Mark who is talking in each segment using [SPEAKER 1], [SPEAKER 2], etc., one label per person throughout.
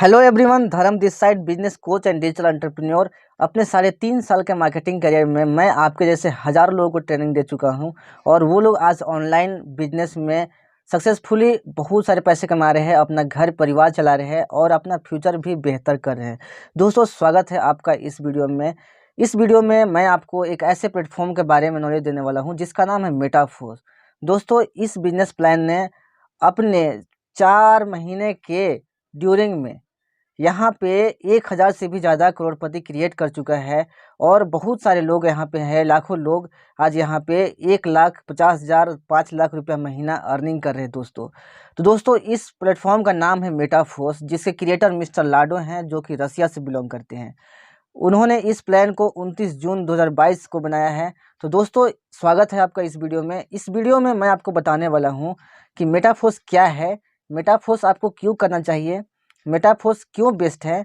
[SPEAKER 1] Hello everyone, धर्म this side business coach and digital entrepreneur. अपने साढ़े 3 साल के मार्केटिंग करियर में मैं आपके जैसे हज़ारों लोगों को ट्रेनिंग दे चुका हूं और वो लोग आज ऑनलाइन बिजनेस में सक्सेसफुली बहुत सारे पैसे कमा रहे हैं, अपना घर परिवार चला रहे हैं और अपना फ्यूचर भी बेहतर कर रहे हैं। दोस्तों, स्वागत है आपका इस वीडियो में। इस वीडियो में मैं आपको एक ऐसे प्लेटफॉर्म के बारे में नॉलेज देने वाला हूँ जिसका नाम है मेटाफोर्स। दोस्तों, इस बिजनेस प्लान ने अपने 4 महीने के ड्यूरिंग में यहाँ पे 1000 से भी ज़्यादा करोड़पति क्रिएट कर चुका है और बहुत सारे लोग यहाँ पे हैं, लाखों लोग आज यहाँ पे 1,50,000 5 लाख रुपया महीना अर्निंग कर रहे हैं दोस्तों। तो दोस्तों, इस प्लेटफॉर्म का नाम है मेटाफोर्स, जिसके क्रिएटर मिस्टर लाडो हैं जो कि रसिया से बिलोंग करते हैं। उन्होंने इस प्लान को 29 जून 2022 को बनाया है। तो दोस्तों, स्वागत है आपका इस वीडियो में। इस वीडियो में मैं आपको बताने वाला हूँ कि मेटाफोर्स क्या है, मेटाफोर्स आपको क्यों करना चाहिए, मेटाफोर्स क्यों बेस्ट है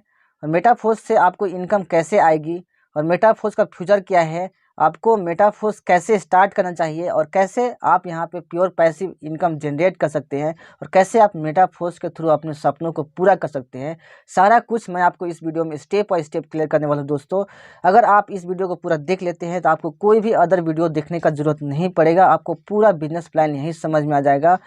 [SPEAKER 1] और मेटाफोर्स से आपको इनकम कैसे आएगी और मेटाफोर्स का फ्यूचर क्या है, आपको मेटाफोर्स कैसे स्टार्ट करना चाहिए और कैसे आप यहाँ पे प्योर पैसिव इनकम जनरेट कर सकते हैं और कैसे आप मेटाफोर्स के थ्रू अपने सपनों को पूरा कर सकते हैं। सारा कुछ मैं आपको इस वीडियो में स्टेप बाय स्टेप क्लियर करने वाला हूँ दोस्तों। अगर आप इस वीडियो को पूरा देख लेते हैं तो आपको कोई भी अदर वीडियो देखने का जरूरत नहीं पड़ेगा, आपको पूरा बिजनेस प्लान यहीं समझ में आ जाएगा।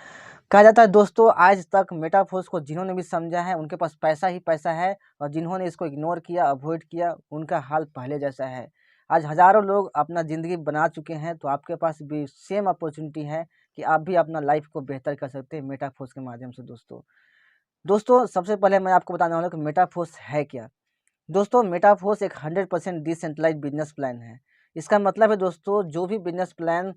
[SPEAKER 1] कहा जाता है दोस्तों, आज तक मेटाफोर्स को जिन्होंने भी समझा है उनके पास पैसा ही पैसा है और जिन्होंने इसको इग्नोर किया, अवॉइड किया, उनका हाल पहले जैसा है। आज हज़ारों लोग अपना ज़िंदगी बना चुके हैं, तो आपके पास भी सेम अपॉर्चुनिटी है कि आप भी अपना लाइफ को बेहतर कर सकते हैं मेटाफोर्स के माध्यम से दोस्तों। दोस्तों, सबसे पहले मैं आपको बताने वाला हूँ कि मेटाफोर्स है क्या। दोस्तों, मेटाफोर्स एक 100% डिसेंट्रलाइज्ड बिजनेस प्लान है। इसका मतलब है दोस्तों, जो भी बिजनेस प्लान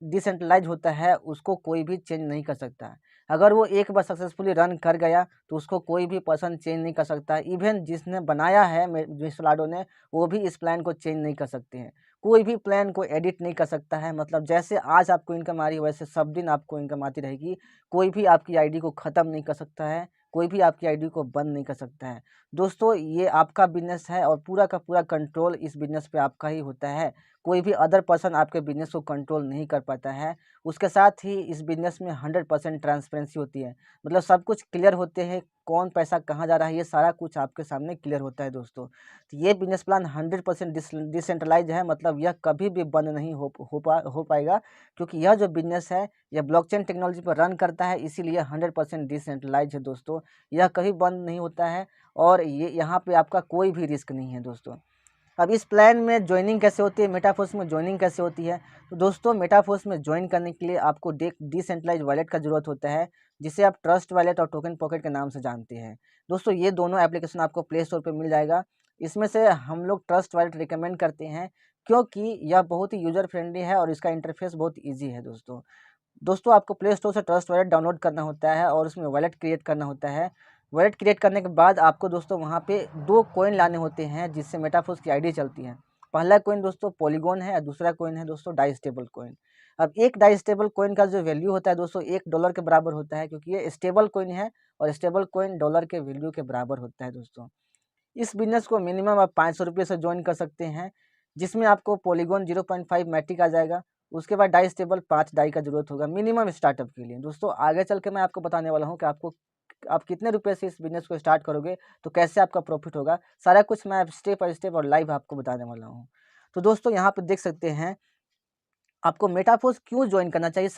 [SPEAKER 1] डिसेंट्रलाइज होता है उसको कोई भी चेंज नहीं कर सकता है। अगर वो एक बार सक्सेसफुली रन कर गया तो उसको कोई भी पर्सन चेंज नहीं कर सकता है। इवन जिसने बनाया है मिस्टर लाडो ने, वो भी इस प्लान को चेंज नहीं कर सकते हैं। कोई भी प्लान को एडिट नहीं कर सकता है। मतलब जैसे आज आपको इनकम आ रही है वैसे सब दिन आपको इनकम आती रहेगी। कोई भी आपकी आईडी को ख़त्म नहीं कर सकता है, कोई भी आपकी आईडी को बंद नहीं कर सकता है। दोस्तों, ये आपका बिजनेस है और पूरा का पूरा कंट्रोल इस बिजनेस पे आपका ही होता है। कोई भी अदर पर्सन आपके बिजनेस को कंट्रोल नहीं कर पाता है। उसके साथ ही इस बिजनेस में 100% ट्रांसपेरेंसी होती है। मतलब सब कुछ क्लियर होते हैं, कौन पैसा कहाँ जा रहा है, ये सारा कुछ आपके सामने क्लियर होता है दोस्तों। तो ये बिजनेस प्लान 100% डिसेंट्रलाइज है। मतलब यह कभी भी बंद नहीं हो पाएगा, क्योंकि यह जो बिजनेस है यह ब्लॉकचेन टेक्नोलॉजी पर रन करता है, इसीलिए 100% डिसेंट्रलाइज है दोस्तों। यह कभी बंद नहीं होता है और ये यहाँ पे आपका कोई भी रिस्क नहीं है दोस्तों। अब इस प्लान में ज्वाइनिंग कैसे होती है, मेटाफोर्स में ज्वाइनिंग कैसे होती है। तो दोस्तों, मेटाफोर्स में ज्वाइन करने के लिए आपको डिसेंट्रलाइज वॉलेट का ज़रूरत होता है, जिसे आप ट्रस्ट वॉलेट और टोकन पॉकेट के नाम से जानते हैं। दोस्तों, ये दोनों एप्लीकेशन आपको प्ले स्टोर पे मिल जाएगा। इसमें से हम लोग ट्रस्ट वॉलेट रिकमेंड करते हैं, क्योंकि यह बहुत ही यूज़र फ्रेंडली है और इसका इंटरफेस बहुत ईजी है दोस्तों। दोस्तों, आपको प्ले स्टोर से ट्रस्ट वॉलेट डाउनलोड करना होता है और उसमें वॉलेट क्रिएट करना होता है। वॉलेट क्रिएट करने के बाद आपको दोस्तों वहाँ पे 2 कॉइन लाने होते हैं, जिससे मेटाफोर्स की आईडी चलती है। पहला कॉइन दोस्तों पॉलीगॉन है और दूसरा कॉइन है दोस्तों डाई स्टेबल कॉइन। अब एक डाई स्टेबल कॉइन का जो वैल्यू होता है दोस्तों $1 के बराबर होता है, क्योंकि ये स्टेबल कॉइन है और स्टेबल कॉइन डॉलर के वैल्यू के बराबर होता है दोस्तों। इस बिज़नेस को मिनिमम आप ₹500 से जॉइन कर सकते हैं, जिसमें आपको पॉलीगॉन 0.5 मैटिक आ जाएगा। उसके बाद डाई स्टेबल 5 डाई का ज़रूरत होगा मिनिमम स्टार्टअप के लिए। दोस्तों, आगे चल के मैं आपको बताने वाला हूँ कि आप कितने रुपए से इस बिज़नेस को स्टार्ट करोगे, तो कैसे आपका प्रॉफिट होगा। सारा कुछ मैं स्टेप बाय स्टेप और लाइव आपको बताने वाला हूँ। तो दोस्तों, यहाँ पे देख सकते हैं आपको मेटाफोर्स क्यों ज्वाइन करना चाहिए,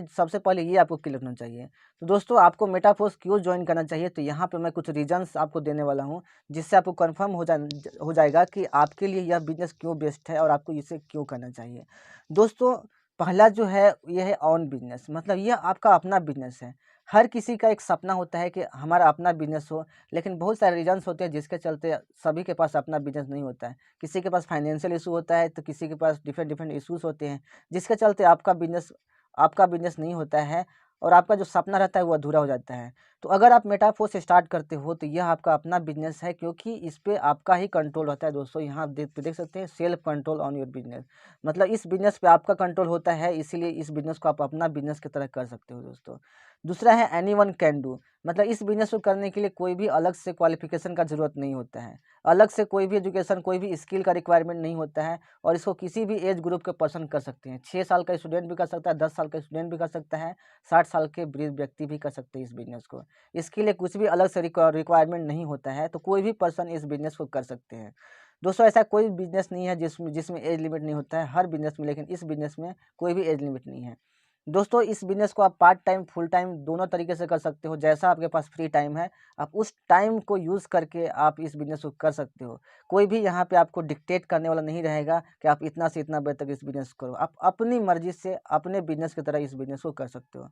[SPEAKER 1] सबसे पहले ये आपको क्लियर होना चाहिए। तो दोस्तों, आपको मेटाफोर्स क्यों ज्वाइन करना चाहिए, तो यहाँ पे मैं कुछ रीजंस आपको देने वाला हूँ, जिससे आपको कंफर्म हो जाएगा कि आपके लिए यह बिजनेस क्यों बेस्ट है और आपको इसे क्यों करना चाहिए। दोस्तों, पहला जो है ये है ऑन बिजनेस, मतलब यह आपका अपना बिजनेस है। हर किसी का एक सपना होता है कि हमारा अपना बिजनेस हो, लेकिन बहुत सारे रीजंस होते हैं जिसके चलते सभी के पास अपना बिजनेस नहीं होता है। किसी के पास फाइनेंशियल इशू होता है, तो किसी के पास डिफरेंट डिफरेंट इश्यूज होते हैं, जिसके चलते आपका बिज़नेस नहीं होता है और आपका जो सपना रहता है वो अधूरा हो जाता है। तो अगर आप मेटाफोर्स से स्टार्ट करते हो तो यह आपका अपना बिज़नेस है, क्योंकि इस पे आपका ही कंट्रोल होता है दोस्तों। यहाँ आप देख सकते हैं self control on your business, मतलब इस बिज़नेस पे आपका कंट्रोल होता है, इसीलिए इस बिज़नेस को आप अपना बिज़नेस की तरह कर सकते हो दोस्तों। दूसरा है एनीवन कैन डू, मतलब इस बिजनेस को करने के लिए कोई भी अलग से क्वालिफिकेशन का ज़रूरत नहीं होता है, अलग से कोई भी एजुकेशन, कोई भी स्किल का रिक्वायरमेंट नहीं होता है, और इसको किसी भी एज ग्रुप के पर्सन कर सकते हैं। 6 साल का स्टूडेंट भी कर सकता है, 10 साल का स्टूडेंट भी कर सकता है, 60 साल के वृद्ध व्यक्ति भी कर सकते हैं इस बिजनेस को। इसके लिए कुछ भी अलग से रिक्वायरमेंट नहीं होता है, तो कोई भी पर्सन इस बिजनेस को कर सकते हैं। दोस्तों ऐसा कोई बिजनेस नहीं है जिसमें जिसमें एज लिमिट नहीं होता है, हर बिजनेस में, लेकिन इस बिजनेस में कोई भी एज लिमिट नहीं है। दोस्तों इस बिज़नेस को आप पार्ट टाइम, फुल टाइम दोनों तरीके से कर सकते हो। जैसा आपके पास फ्री टाइम है, आप उस टाइम को यूज़ करके आप इस बिज़नेस को कर सकते हो। कोई भी यहाँ पे आपको डिक्टेट करने वाला नहीं रहेगा कि आप इतना से इतना बजे तक इस बिज़नेस करो। आप अपनी मर्ज़ी से अपने बिज़नेस की तरह इस बिज़नेस को कर सकते हो।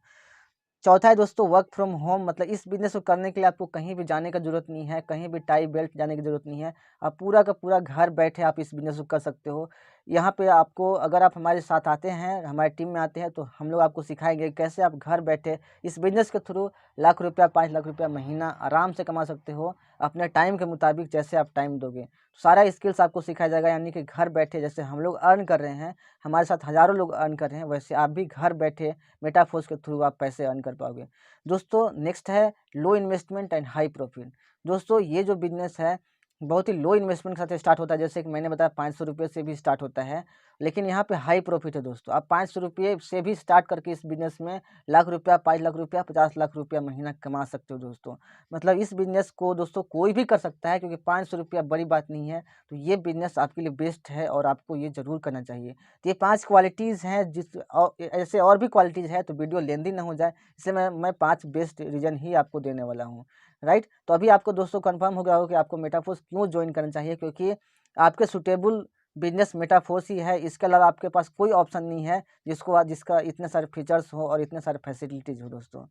[SPEAKER 1] चौथा है दोस्तों वर्क फ्रॉम होम, मतलब इस बिज़नेस को करने के लिए आपको कहीं भी जाने का ज़रूरत नहीं है, कहीं भी टाई बेल्ट जाने की ज़रूरत नहीं है। आप पूरा का पूरा घर बैठे आप इस बिज़नेस को कर सकते हो। यहाँ पे आपको, अगर आप हमारे साथ आते हैं, हमारी टीम में आते हैं, तो हम लोग आपको सिखाएँगे कैसे आप घर बैठे इस बिज़नेस के थ्रू लाख रुपया, 5 लाख रुपया महीना आराम से कमा सकते हो, अपने टाइम के मुताबिक जैसे आप टाइम दोगे। सारा स्किल्स आपको सिखाया जाएगा, यानी कि घर बैठे जैसे हम लोग अर्न कर रहे हैं, हमारे साथ हज़ारों लोग अर्न कर रहे हैं, वैसे आप भी घर बैठे मेटाफोर्स के थ्रू आप पैसे अर्न कर पाओगे। दोस्तों नेक्स्ट है लो इन्वेस्टमेंट एंड हाई प्रॉफिट। दोस्तों ये जो बिज़नेस है बहुत ही लो इन्वेस्टमेंट के साथ स्टार्ट होता है, जैसे कि मैंने बताया 500 रुपये से भी स्टार्ट होता है, लेकिन यहाँ पे हाई प्रॉफिट है दोस्तों। आप 500 रुपये से भी स्टार्ट करके इस बिज़नेस में लाख रुपया, 5 लाख रुपया, 50 लाख रुपया महीना कमा सकते हो दोस्तों। मतलब इस बिज़नेस को दोस्तों कोई भी कर सकता है, क्योंकि 500 रुपया बड़ी बात नहीं है। तो ये बिज़नेस आपके लिए बेस्ट है और आपको ये ज़रूर करना चाहिए। तो ये 5 क्वालिटीज़ हैं, जिस ऐसे और भी क्वालिटीज़ है, तो वीडियो लेंदी ना हो जाए, इसलिए मैं 5 बेस्ट रीज़न ही आपको देने वाला हूँ, राइट। तो अभी आपको दोस्तों कंफर्म हो गया होगा कि आपको मेटाफोर्स क्यों ज्वाइन करना चाहिए, क्योंकि आपके सुटेबल बिजनेस मेटाफोर्स ही है। इसके अलावा आपके पास कोई ऑप्शन नहीं है जिसका इतने सारे फीचर्स हो और इतने सारे फैसिलिटीज़ हो दोस्तों।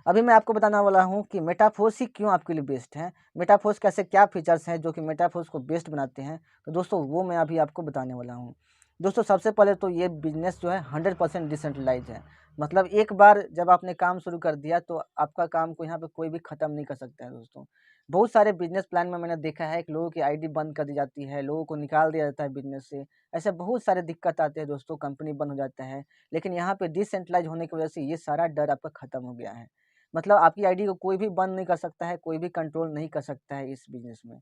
[SPEAKER 1] अभी मैं आपको बताने वाला हूँ कि मेटाफोर्स ही क्यों आपके लिए बेस्ट है, मेटाफोर्स कैसे, क्या फीचर्स हैं जो कि मेटाफोर्स को बेस्ट बनाते हैं। तो दोस्तों वो मैं अभी आपको बताने वाला हूँ। दोस्तों सबसे पहले तो ये बिज़नेस जो है 100% डिसेंट्रलाइज़ है। मतलब एक बार जब आपने काम शुरू कर दिया तो आपका काम को यहाँ पे कोई भी ख़त्म नहीं कर सकता है दोस्तों। बहुत सारे बिज़नेस प्लान में मैंने देखा है कि लोगों की आईडी बंद कर दी जाती है, लोगों को निकाल दिया जाता है बिज़नेस से। ऐसे बहुत सारे दिक्कत आते हैं दोस्तों, कंपनी बंद हो जाता है। लेकिन यहाँ पे डिसेंट्रलाइज़ होने की वजह से ये सारा डर आपका ख़त्म हो गया है। मतलब आपकी आईडी को कोई भी बंद नहीं कर सकता है, कोई भी कंट्रोल नहीं कर सकता है इस बिज़नेस में।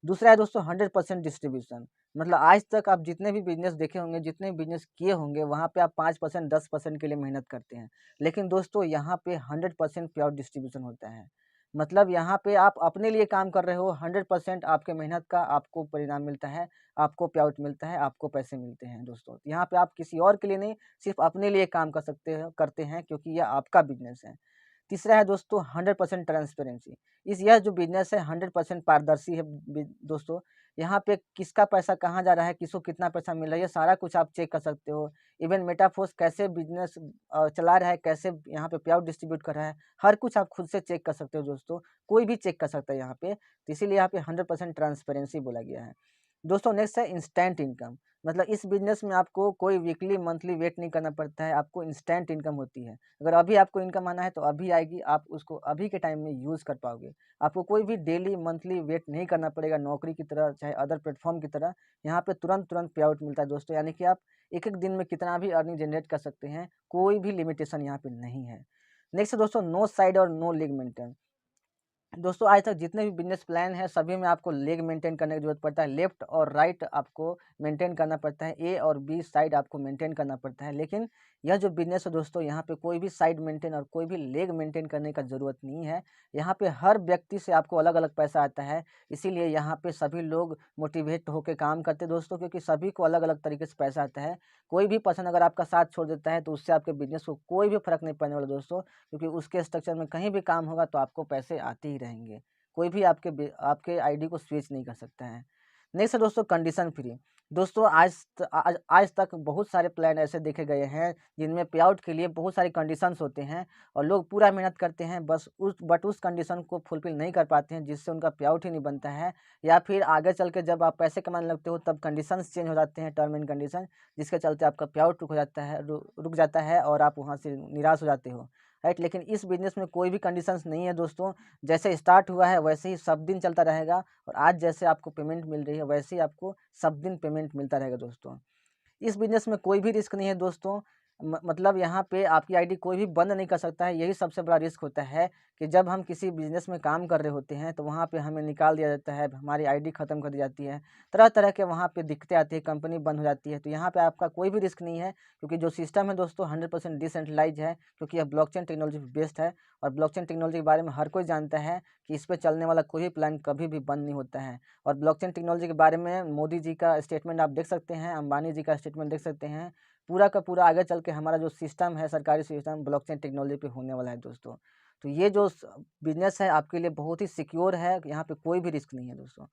[SPEAKER 1] दूसरा है दोस्तों 100% डिस्ट्रीब्यूशन। मतलब आज तक आप जितने भी बिज़नेस देखे होंगे, जितने भी बिज़नेस किए होंगे, वहाँ पे आप 5% 10% के लिए मेहनत करते हैं। लेकिन दोस्तों यहाँ पे 100% प्योर डिस्ट्रीब्यूशन होता है। मतलब यहाँ पे आप अपने लिए काम कर रहे हो, 100% आपके मेहनत का आपको परिणाम मिलता है, आपको पे-आउट मिलता है, आपको पैसे मिलते हैं दोस्तों। यहाँ पे आप किसी और के लिए नहीं, सिर्फ़ अपने लिए काम कर सकते हो करते हैं, क्योंकि यह आपका बिज़नेस है। तीसरा है दोस्तों 100% ट्रांसपेरेंसी। यह जो बिज़नेस है 100% पारदर्शी है दोस्तों। यहाँ पे किसका पैसा कहाँ जा रहा है, किसको कितना पैसा मिल रहा है, ये सारा कुछ आप चेक कर सकते हो। इवन मेटाफोर्स कैसे बिज़नेस चला रहा है, कैसे यहाँ पे पे आउट डिस्ट्रीब्यूट कर रहा है, हर कुछ आप खुद से चेक कर सकते हो दोस्तों। कोई भी चेक कर सकता है यहाँ पे, तो इसीलिए यहाँ पे 100% ट्रांसपेरेंसी बोला गया है। दोस्तों नेक्स्ट है इंस्टेंट इनकम। मतलब इस बिज़नेस में आपको कोई वीकली, मंथली वेट नहीं करना पड़ता है, आपको इंस्टेंट इनकम होती है। अगर अभी आपको इनकम आना है तो अभी आएगी, आप उसको अभी के टाइम में यूज़ कर पाओगे। आपको कोई भी डेली, मंथली वेट नहीं करना पड़ेगा नौकरी की तरह, चाहे अदर प्लेटफ़ॉर्म की तरह। यहाँ पे तुरंत-तुरंत पे आउट मिलता है दोस्तों, यानी कि आप एक-एक दिन में कितना भी अर्निंग जनरेट कर सकते हैं, कोई भी लिमिटेशन यहाँ पे नहीं है। नेक्स्ट है दोस्तों नो साइड और नो लेग मेंटेन। दोस्तों आज तक जितने भी बिज़नेस प्लान है सभी में आपको लेग मेंटेन करने की ज़रूरत पड़ता है, लेफ्ट और राइट आपको मेंटेन करना पड़ता है, ए और बी साइड आपको मेंटेन करना पड़ता है। लेकिन यह जो बिज़नेस है दोस्तों, यहाँ पे कोई भी साइड मेंटेन और कोई भी लेग मेंटेन करने का ज़रूरत नहीं है। यहाँ पे हर व्यक्ति से आपको अलग-अलग पैसा आता है, इसीलिए यहाँ पे सभी लोग मोटिवेट होके काम करते हैं दोस्तों, क्योंकि सभी को अलग-अलग तरीके से पैसा आता है। कोई भी पर्सन अगर आपका साथ छोड़ देता है तो उससे आपके बिज़नेस को कोई भी फ़र्क नहीं पड़ने वाला दोस्तों, क्योंकि उसके स्ट्रक्चर में कहीं भी काम होगा तो आपको पैसे आते ही रहेंगे। कोई भी आपके आईडी को स्विच नहीं कर सकता है। नेक्स्ट है दोस्तों कंडीशन फ्री। दोस्तों आज तक बहुत सारे प्लान ऐसे देखे गए हैं जिनमें पे आउट के लिए बहुत सारे कंडीशंस होते हैं और लोग पूरा मेहनत करते हैं, बस उस कंडीशन को फुलफ़िल नहीं कर पाते हैं, जिससे उनका पे आउट ही नहीं बनता है, या फिर आगे चल के जब आप पैसे कमाने लगते हो तब कंडीशंस चेंज हो जाते हैं, टर्म एंड कंडीशन, जिसके चलते आपका पे आउट रुक जाता है और आप वहाँ से निराश हो जाते हो, राइट। लेकिन इस बिज़नेस में कोई भी कंडीशंस नहीं है दोस्तों। जैसे स्टार्ट हुआ है वैसे ही सब दिन चलता रहेगा, और आज जैसे आपको पेमेंट मिल रही है वैसे ही आपको सब दिन पेमेंट मिलता रहेगा दोस्तों। इस बिज़नेस में कोई भी रिस्क नहीं है दोस्तों। मतलब यहाँ पे आपकी आईडी कोई भी बंद नहीं कर सकता है। यही सबसे बड़ा रिस्क होता है कि जब हम किसी बिज़नेस में काम कर रहे होते हैं तो वहाँ पे हमें निकाल दिया जाता है, हमारी आईडी ख़त्म कर दी जाती है। तरह-तरह के वहाँ पे दिक्कतें आती हैं, कंपनी बंद हो जाती है। तो यहाँ पे आपका कोई भी रिस्क नहीं है, क्योंकि जो सिस्टम है दोस्तों 100% डिसेंट्रलाइज़ है, क्योंकि यह ब्लॉकचेन टेक्नोलॉजी पे बेस्ड है। और ब्लॉकचेन टेक्नोलॉजी के बारे में हर कोई जानता है कि इस पे चलने वाला कोई भी प्लान कभी भी बंद नहीं होता है। और ब्लॉकचेन टेक्नोलॉजी के बारे में मोदी जी का स्टेटमेंट आप देख सकते हैं, अंबानी जी का स्टेटमेंट देख सकते हैं। पूरा का पूरा आगे चल के हमारा जो सिस्टम है, सरकारी सिस्टम ब्लॉकचेन टेक्नोलॉजी पे होने वाला है दोस्तों। तो ये जो बिज़नेस है आपके लिए बहुत ही सिक्योर है, यहाँ पे कोई भी रिस्क नहीं है दोस्तों।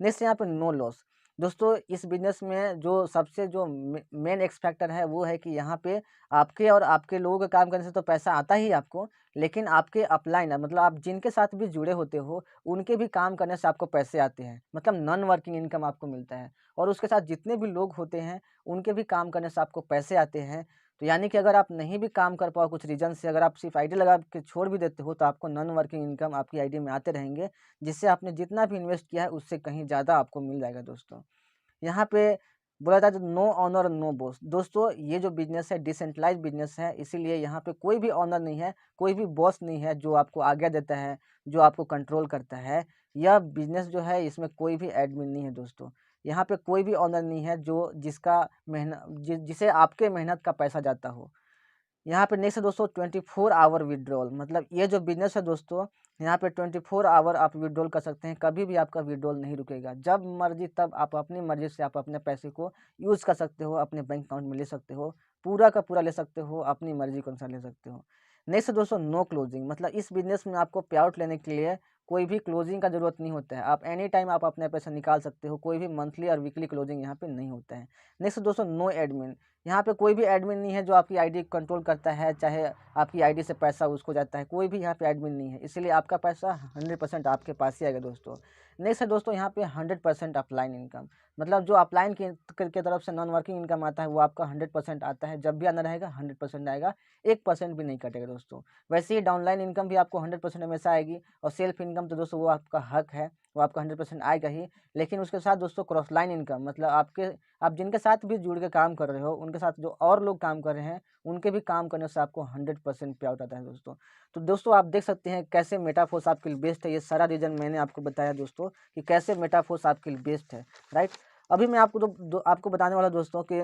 [SPEAKER 1] नेक्स्ट यहाँ पे नो लॉस। दोस्तों इस बिज़नेस में जो सबसे जो मेन एक्स फैक्टर है वो है कि यहाँ पे आपके और आपके लोगों के काम करने से तो पैसा आता ही आपको, लेकिन आपके अपलाइन मतलब आप जिनके साथ भी जुड़े होते हो, उनके भी काम करने से आपको पैसे आते हैं। मतलब नॉन वर्किंग इनकम आपको मिलता है। और उसके साथ जितने भी लोग होते हैं, उनके भी काम करने से आपको पैसे आते हैं। तो यानी कि अगर आप नहीं भी काम कर पाओ कुछ रीज़न से, अगर आप सिर्फ़ आईडी लगा के छोड़ भी देते हो, तो आपको नॉन वर्किंग इनकम आपकी आईडी में आते रहेंगे, जिससे आपने जितना भी इन्वेस्ट किया है, उससे कहीं ज़्यादा आपको मिल जाएगा दोस्तों। यहाँ पे बोला जाता है नो ओनर नो बॉस। दोस्तों ये जो बिज़नेस है डिसेंट्रलाइज़्ड बिज़नेस है, इसीलिए यहाँ पे कोई भी ओनर नहीं है, कोई भी बॉस नहीं है जो आपको आज्ञा देता है, जो आपको कंट्रोल करता है। यह बिज़नेस जो है इसमें कोई भी एडमिन नहीं है दोस्तों। यहाँ पे कोई भी ओनर नहीं है जो जिसका जिसे आपके मेहनत का पैसा जाता हो। यहाँ पे नेक्स्ट है दोस्तों 24 आवर विड्रॉल। मतलब ये जो बिज़नेस है दोस्तों, यहाँ पे 24 आवर आप विड्रॉल कर सकते हैं, कभी भी आपका विड्रॉल नहीं रुकेगा। जब मर्ज़ी तब आप अपनी मर्ज़ी से आप अपने पैसे को यूज़ कर सकते हो, अपने बैंक अकाउंट में ले सकते हो, पूरा का पूरा ले सकते हो, अपनी मर्ज़ी के अनुसार ले सकते हो। नेक्स्ट है दोस्तों नो क्लोजिंग। मतलब इस बिज़नेस में आपको पे आउट लेने के लिए कोई भी क्लोजिंग का ज़रूरत नहीं होता है। आप एनी टाइम आप अपने पैसा निकाल सकते हो, कोई भी मंथली और वीकली क्लोजिंग यहाँ पे नहीं होता है। नेक्स्ट दोस्तों नो एडमिन। यहाँ पे कोई भी एडमिन नहीं है जो आपकी आईडी कंट्रोल करता है, चाहे आपकी आईडी से पैसा उसको जाता है, कोई भी यहाँ पे एडमिन नहीं है, इसलिए आपका पैसा 100% आपके पास ही आएगा दोस्तों। नेक्स्ट है दोस्तों यहाँ पे 100% अपलाइन इनकम। मतलब जो अपलाइन के तरफ से नॉन वर्किंग इनकम आता है वो आपका 100% आता है, जब भी आना रहेगा 100% आएगा, 1% भी नहीं कटेगा दोस्तों। वैसे ही डाउनलाइन इनकम भी आपको 100% हमेशा आएगी, और सेल्फ इनकम तो दोस्तों वो आपका हक है, वो आपका 100% आएगा ही। लेकिन उसके साथ दोस्तों क्रॉस लाइन इनकम, मतलब आप जिनके साथ भी जुड़ के काम कर रहे हो, उनके साथ जो और लोग काम कर रहे हैं, उनके भी काम करने से आपको 100% पे आउट आता है दोस्तों। तो दोस्तों आप देख सकते हैं कैसे मेटाफोर्स आपके लिए बेस्ट है। ये सारा रीज़न मैंने आपको बताया दोस्तों कि कैसे मेटाफोर्स आपके लिए बेस्ट है, राइट। अभी मैं आपको बताने वाला दोस्तों कि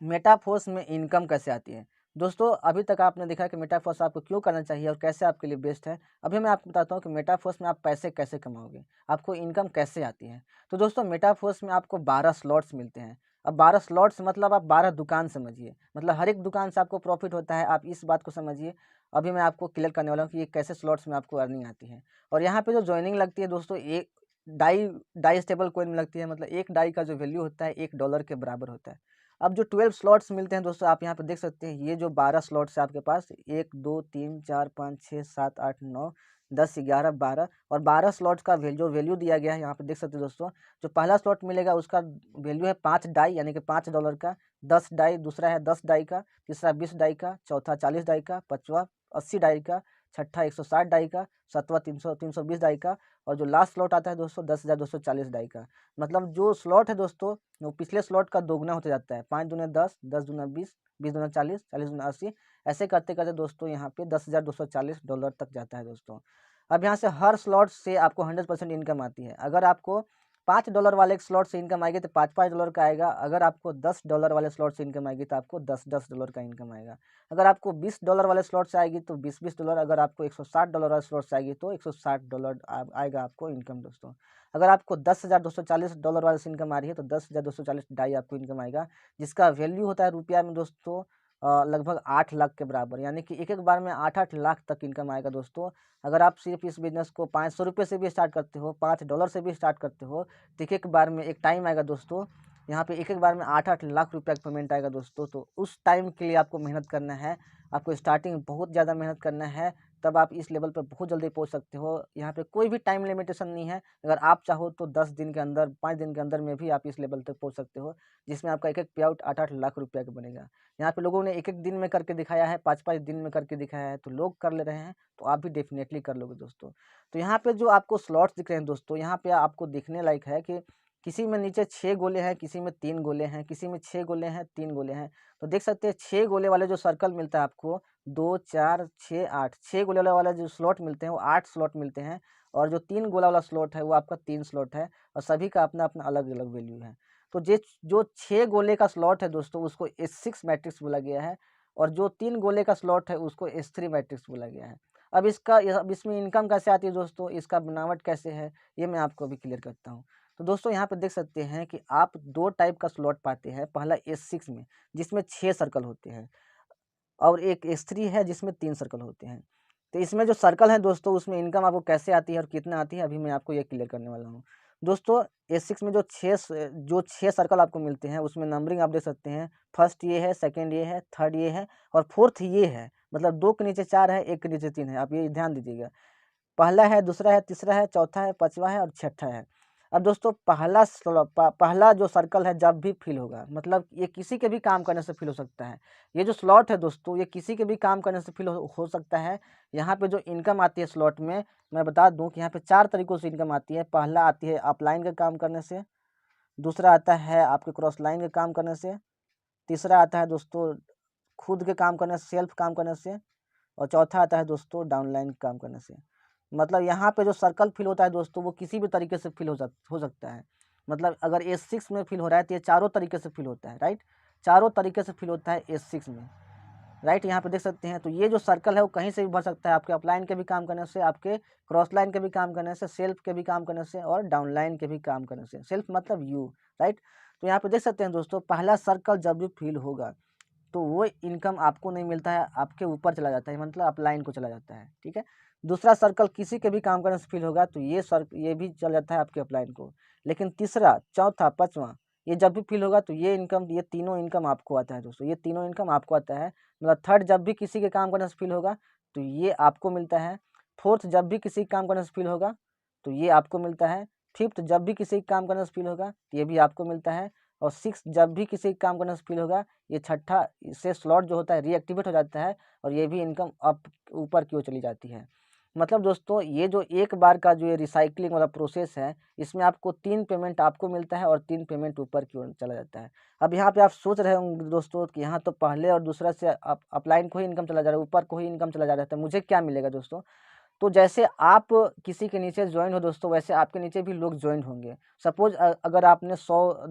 [SPEAKER 1] मेटाफोर्स में इनकम कैसे आती है। दोस्तों अभी तक आपने देखा कि मेटाफोर्स आपको क्यों करना चाहिए और कैसे आपके लिए बेस्ट है। अभी मैं आपको बताता हूँ कि मेटाफोर्स में आप पैसे कैसे कमाओगे, आपको इनकम कैसे आती है। तो दोस्तों मेटाफोर्स में आपको 12 स्लॉट्स मिलते हैं। अब 12 स्लॉट्स मतलब आप 12 दुकान समझिए, मतलब हर एक दुकान से आपको प्रॉफिट होता है, आप इस बात को समझिए। अभी मैं आपको क्लियर करने वाला हूँ कि ये कैसे स्लॉट्स में आपको अर्निंग आती है। और यहाँ पे जो ज्वाइनिंग लगती है दोस्तों, एक डाई डाई स्टेबल कॉइन में लगती है। मतलब एक डाई का जो वैल्यू होता है $1 के बराबर होता है। अब जो 12 स्लॉट्स मिलते हैं दोस्तों, आप यहाँ पे देख सकते हैं, ये जो 12 स्लॉट्स है आपके पास, 1 2 3 4 5 6 7 8 9 10 11 12, और 12 स्लॉट्स का जो वैल्यू दिया गया है यहाँ पे देख सकते हैं दोस्तों। जो पहला स्लॉट मिलेगा उसका वैल्यू है 5 डाई यानी कि $5 का, 10 डाई दूसरा है 10 डाई का, तीसरा 20 डाई का, चौथा 40 डाई का, पाँचवा 80 डाई का, छठा 160 डाई का, सातवां 320 डाई का, और जो लास्ट स्लॉट आता है दोस्तों 10,240 डाई का। मतलब जो स्लॉट है दोस्तों वो पिछले स्लॉट का दोगुना होता जाता है। 5 दूना 10, 10 दूना 20, 20 दूना 40, 40 दूना 80, ऐसे करते करते दोस्तों यहाँ पे $10,240 तक जाता है दोस्तों। अब यहाँ से हर स्लॉट से आपको 100% इनकम आती है। अगर आपको $5 वाले स्लॉट से इनकम आएगी तो $5 का आएगा। अगर आपको $10 वाले स्लॉट से इनकम आएगी तो आपको $10 का इनकम आएगा। अगर आपको $20 वाले स्लॉट से आएगी तो $20 अगर आपको $160 वाले स्लॉट से आएगी तो $160 आएगा आपको इनकम दोस्तों। अगर आपको $10,240 वाले से इनकम आ रही है तो 10,240 डाई आपको इनकम आएगा, जिसका वैल्यू होता है रुपया में दोस्तों लगभग 8 लाख के बराबर। यानी कि एक एक बार में 8-8 लाख तक इनकम आएगा दोस्तों। अगर आप सिर्फ इस बिज़नेस को ₹500 से भी स्टार्ट करते हो, $5 से भी स्टार्ट करते हो, तो एक एक बार में एक टाइम आएगा दोस्तों, यहाँ पे एक एक बार में 8-8 लाख रुपया का पेमेंट आएगा दोस्तों। तो उस टाइम के लिए आपको मेहनत करना है, आपको स्टार्टिंग में बहुत ज़्यादा मेहनत करना है, तब आप इस लेवल पे बहुत जल्दी पहुँच सकते हो। यहाँ पे कोई भी टाइम लिमिटेशन नहीं है। अगर आप चाहो तो 10 दिन के अंदर, 5 दिन के अंदर में भी आप इस लेवल तक पहुँच सकते हो, जिसमें आपका एक एक पे आउट 8-8 लाख रुपया का बनेगा। यहाँ पे लोगों ने एक-एक दिन में करके दिखाया है, 5-5 दिन में करके दिखाया है, तो लोग कर ले रहे हैं, तो आप भी डेफ़िनेटली कर लोगे दोस्तों। तो यहाँ पे जो आपको स्लॉट्स दिख रहे हैं दोस्तों, यहाँ पे आपको देखने लायक है कि किसी में नीचे 6 गोले हैं, किसी में 3 गोले हैं, किसी में 6 गोले हैं, 3 गोले हैं। तो देख सकते हैं 6 गोले वाले जो सर्कल मिलता है आपको 2, 4, 6, 8, 6 गोले वाला जो स्लॉट मिलते हैं वो 8 स्लॉट मिलते हैं, और जो 3 गोला वाला स्लॉट है वो आपका 3 स्लॉट है, और सभी का अपना-अपना अलग-अलग वैल्यू है। तो जो 6 गोले का स्लॉट है दोस्तों उसको S6 मैट्रिक्स बोला गया है, और जो 3 गोले का स्लॉट है उसको S3 मैट्रिक्स बोला गया है। अब इसमें इनकम कैसे आती है दोस्तों, इसका बनावट कैसे है, ये मैं आपको अभी क्लियर करता हूँ। तो दोस्तों यहाँ पे देख सकते हैं कि आप 2 टाइप का स्लॉट पाते हैं। पहला S6 में जिसमें 6 सर्कल होते हैं, और एक S3 है जिसमें 3 सर्कल होते हैं। तो इसमें जो सर्कल है दोस्तों उसमें इनकम आपको कैसे आती है और कितना आती है, अभी मैं आपको ये क्लियर करने वाला हूँ। दोस्तों S6 में जो 6 सर्कल आपको मिलते हैं उसमें नंबरिंग आप देख सकते हैं। फर्स्ट ये है, सेकंड ये है, थर्ड ये है, और फोर्थ ये है। मतलब 2 के नीचे 4 है, 1 के नीचे 3 है। आप ये ध्यान दीजिएगा। पहला है, दूसरा है, तीसरा है, चौथा है, पाँचवा है और छठा है। अब दोस्तों पहला जो सर्कल है जब भी फिल होगा, मतलब ये किसी के भी काम करने से फिल हो सकता है। ये जो स्लॉट है दोस्तों ये किसी के भी काम करने से फिल हो सकता है। यहाँ पे जो इनकम आती है स्लॉट में, मैं बता दूं कि यहाँ पे 4 तरीकों से इनकम आती है। पहला आती है अपलाइन के काम करने से, दूसरा आता है आपके क्रॉस लाइन के काम करने से, तीसरा आता है दोस्तों खुद के काम करने से, सेल्फ काम करने से, और चौथा आता है दोस्तों डाउनलाइन काम करने से। मतलब यहाँ पे जो सर्कल फिल होता है दोस्तों वो किसी भी तरीके से फिल हो सकता है। मतलब अगर S6 में फिल हो रहा है तो ये चारों तरीके से फिल होता है, राइट। चारों तरीके से फिल होता है S6 में, राइट। यहाँ पे देख सकते हैं। तो ये जो सर्कल है वो कहीं से भी भर सकता है, आपके अपलाइन के भी काम करने से, आपके क्रॉस लाइन के भी काम करने से, सेल्फ के भी काम करने से, और डाउनलाइन के भी काम करने से। सेल्फ मतलब यू, राइट। तो यहाँ पे देख सकते हैं दोस्तों पहला सर्कल जब भी फिल होगा तो वो इनकम आपको नहीं मिलता है, आपके ऊपर चला जाता है, मतलब अपलाइन को चला जाता है, ठीक है। दूसरा सर्कल किसी के भी काम करने से फिल होगा तो ये भी चल जाता है आपके अपलाइन को। लेकिन तीसरा, चौथा, पाँचवा ये जब भी फिल होगा तो ये तीनों इनकम आपको आता है दोस्तों। ये तीनों इनकम आपको आता है। मतलब थर्ड जब भी किसी के काम करने से फिल होगा तो ये आपको मिलता है। फोर्थ जब भी किसी के काम करने से फिल होगा तो ये आपको मिलता है। फिफ्थ जब भी किसी के काम करने से फिल होगा तो ये भी आपको मिलता है। और सिक्स जब भी किसी के काम करने से फिल होगा, ये छठा इससे स्लॉट जो होता है रीएक्टिवेट हो जाता है, और ये भी इनकम अप ऊपर की ओर चली जाती है। मतलब दोस्तों ये जो एक बार का जो ये रिसाइक्लिंग वाला प्रोसेस है इसमें आपको 3 पेमेंट आपको मिलता है और 3 पेमेंट ऊपर की ओर चला जाता है। अब यहाँ पे आप सोच रहे होंगे दोस्तों कि यहाँ तो पहले और दूसरा से अपलाइन को ही इनकम चला जा रहा है, ऊपर को ही इनकम चला जा रहा है, मुझे क्या मिलेगा दोस्तों। तो जैसे आप किसी के नीचे ज्वाइन हो दोस्तों वैसे आपके नीचे भी लोग ज्वाइन होंगे। सपोज अगर आपने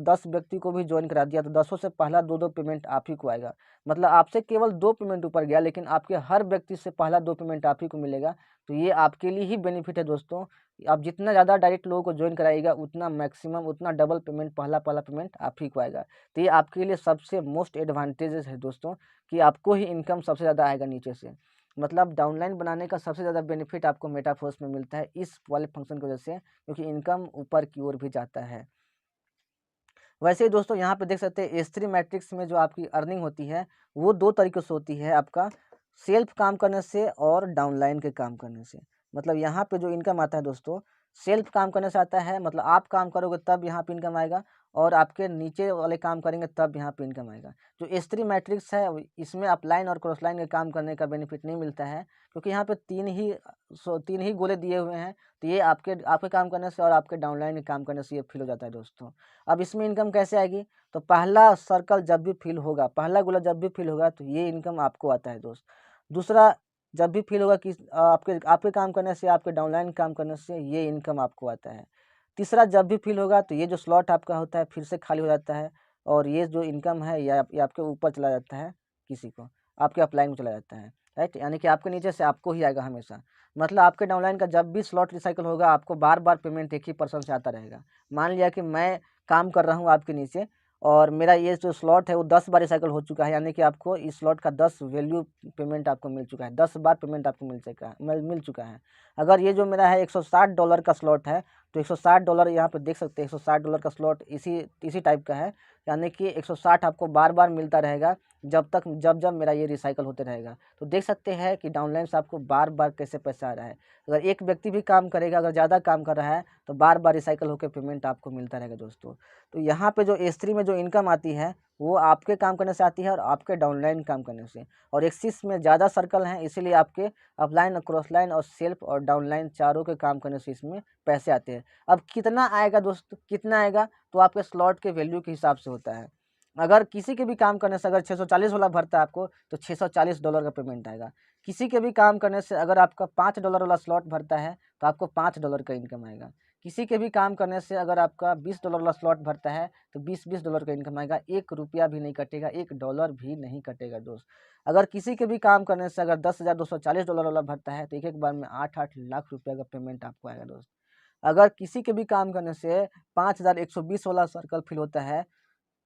[SPEAKER 1] 10 व्यक्ति को भी ज्वाइन करा दिया तो 10 से पहला 2-2 पेमेंट आप ही को आएगा। मतलब आपसे केवल 2 पेमेंट ऊपर गया, लेकिन आपके हर व्यक्ति से पहला 2 पेमेंट आप ही को मिलेगा। तो ये आपके लिए ही बेनिफिट है दोस्तों। आप जितना ज़्यादा डायरेक्ट लोगों को ज्वाइन कराइएगा उतना मैक्सिमम उतना डबल पेमेंट पहला पेमेंट आप ही को आएगा। तो ये आपके लिए सबसे मोस्ट एडवांटेजेस है दोस्तों कि आपको ही इनकम सबसे ज़्यादा आएगा नीचे से। मतलब डाउनलाइन बनाने का सबसे ज़्यादा बेनिफिट आपको मेटाफोर्स में मिलता है इस वाले फंक्शन की वजह से, क्योंकि इनकम ऊपर की ओर भी जाता है। वैसे ही दोस्तों यहाँ पे देख सकते हैं S3 मैट्रिक्स में जो आपकी अर्निंग होती है वो 2 तरीक़ों से होती है, आपका सेल्फ काम करने से और डाउनलाइन के काम करने से। मतलब यहाँ पे जो इनकम आता है दोस्तों सेल्फ काम करने से आता है, मतलब आप काम करोगे तब यहाँ पे इनकम आएगा, और आपके नीचे वाले काम करेंगे तब यहाँ पे इनकम आएगा। जो S3 मैट्रिक्स है इसमें अपलाइन और क्रॉस लाइन के काम करने का बेनिफिट नहीं मिलता है, क्योंकि यहाँ पे 3 ही गोले दिए हुए हैं। तो ये आपके काम करने से और आपके डाउनलाइन के काम करने से ये फिल हो जाता है दोस्तों। अब इसमें इनकम कैसे आएगी, तो पहला सर्कल जब भी फिल होगा, पहला गोला जब भी फिल होगा तो ये इनकम आपको आता है दोस्त। दूसरा जब भी फिल होगा कि आपके काम करने से, आपके डाउनलाइन काम करने से ये इनकम आपको आता है। तीसरा जब भी फिल होगा तो ये जो स्लॉट आपका होता है फिर से खाली हो जाता है, और ये जो इनकम है ये आपके ऊपर चला जाता है, किसी को आपके अपलाइन को चला जाता है, राइट। यानी कि आपके नीचे से आपको ही आएगा हमेशा। मतलब आपके डाउनलाइन का जब भी स्लॉट रिसाइकल होगा आपको बार-बार पेमेंट एक ही पर्सन से आता रहेगा। मान लिया कि मैं काम कर रहा हूँ आपके नीचे और मेरा ये जो स्लॉट है वो 10 बार रिसाइकल हो चुका है, यानी कि आपको इस स्लॉट का 10 वैल्यू पेमेंट आपको मिल चुका है, 10 बार पेमेंट आपको मिल चुका है। अगर ये जो मेरा है $160 का स्लॉट है तो $160 यहाँ पे देख सकते हैं, $160 का स्लॉट इसी टाइप का है, यानी कि 160 आपको बार-बार मिलता रहेगा जब मेरा ये रिसाइकल होते रहेगा। तो देख सकते हैं कि डाउनलाइन से आपको बार-बार कैसे पैसा आ रहा है। अगर एक व्यक्ति भी काम करेगा, अगर ज़्यादा काम कर रहा है तो बार-बार रिसाइकल होकर पेमेंट आपको मिलता रहेगा दोस्तों। तो यहाँ पे जो S3 में जो इनकम आती है वो आपके काम करने से आती है और आपके डाउनलाइन काम करने से। और एक्सिस में ज़्यादा सर्कल हैं, इसीलिए आपके अपलाइन और क्रॉस लाइन और सेल्फ और डाउनलाइन चारों के काम करने से इसमें पैसे आते हैं। अब कितना आएगा दोस्त, कितना आएगा, तो आपके स्लॉट के वैल्यू के हिसाब से होता है। अगर किसी के भी काम करने से अगर 640 वाला भरता है आपको, तो $640 का पेमेंट आएगा। किसी के भी काम करने से अगर आपका $5 वाला स्लॉट भरता है तो आपको $5 का इनकम आएगा। किसी के भी काम करने से अगर आपका $20 वाला स्लॉट भरता है तो $20 का इनकम आएगा। ₹1 भी नहीं कटेगा, $1 भी नहीं कटेगा दोस्त। अगर किसी के भी काम करने से अगर $10,240 वाला भरता है तो एक बार में 8-8 लाख रुपये का पेमेंट आपको आएगा दोस्त। अगर किसी के भी काम करने से 5,120 वाला सर्कल फिल होता है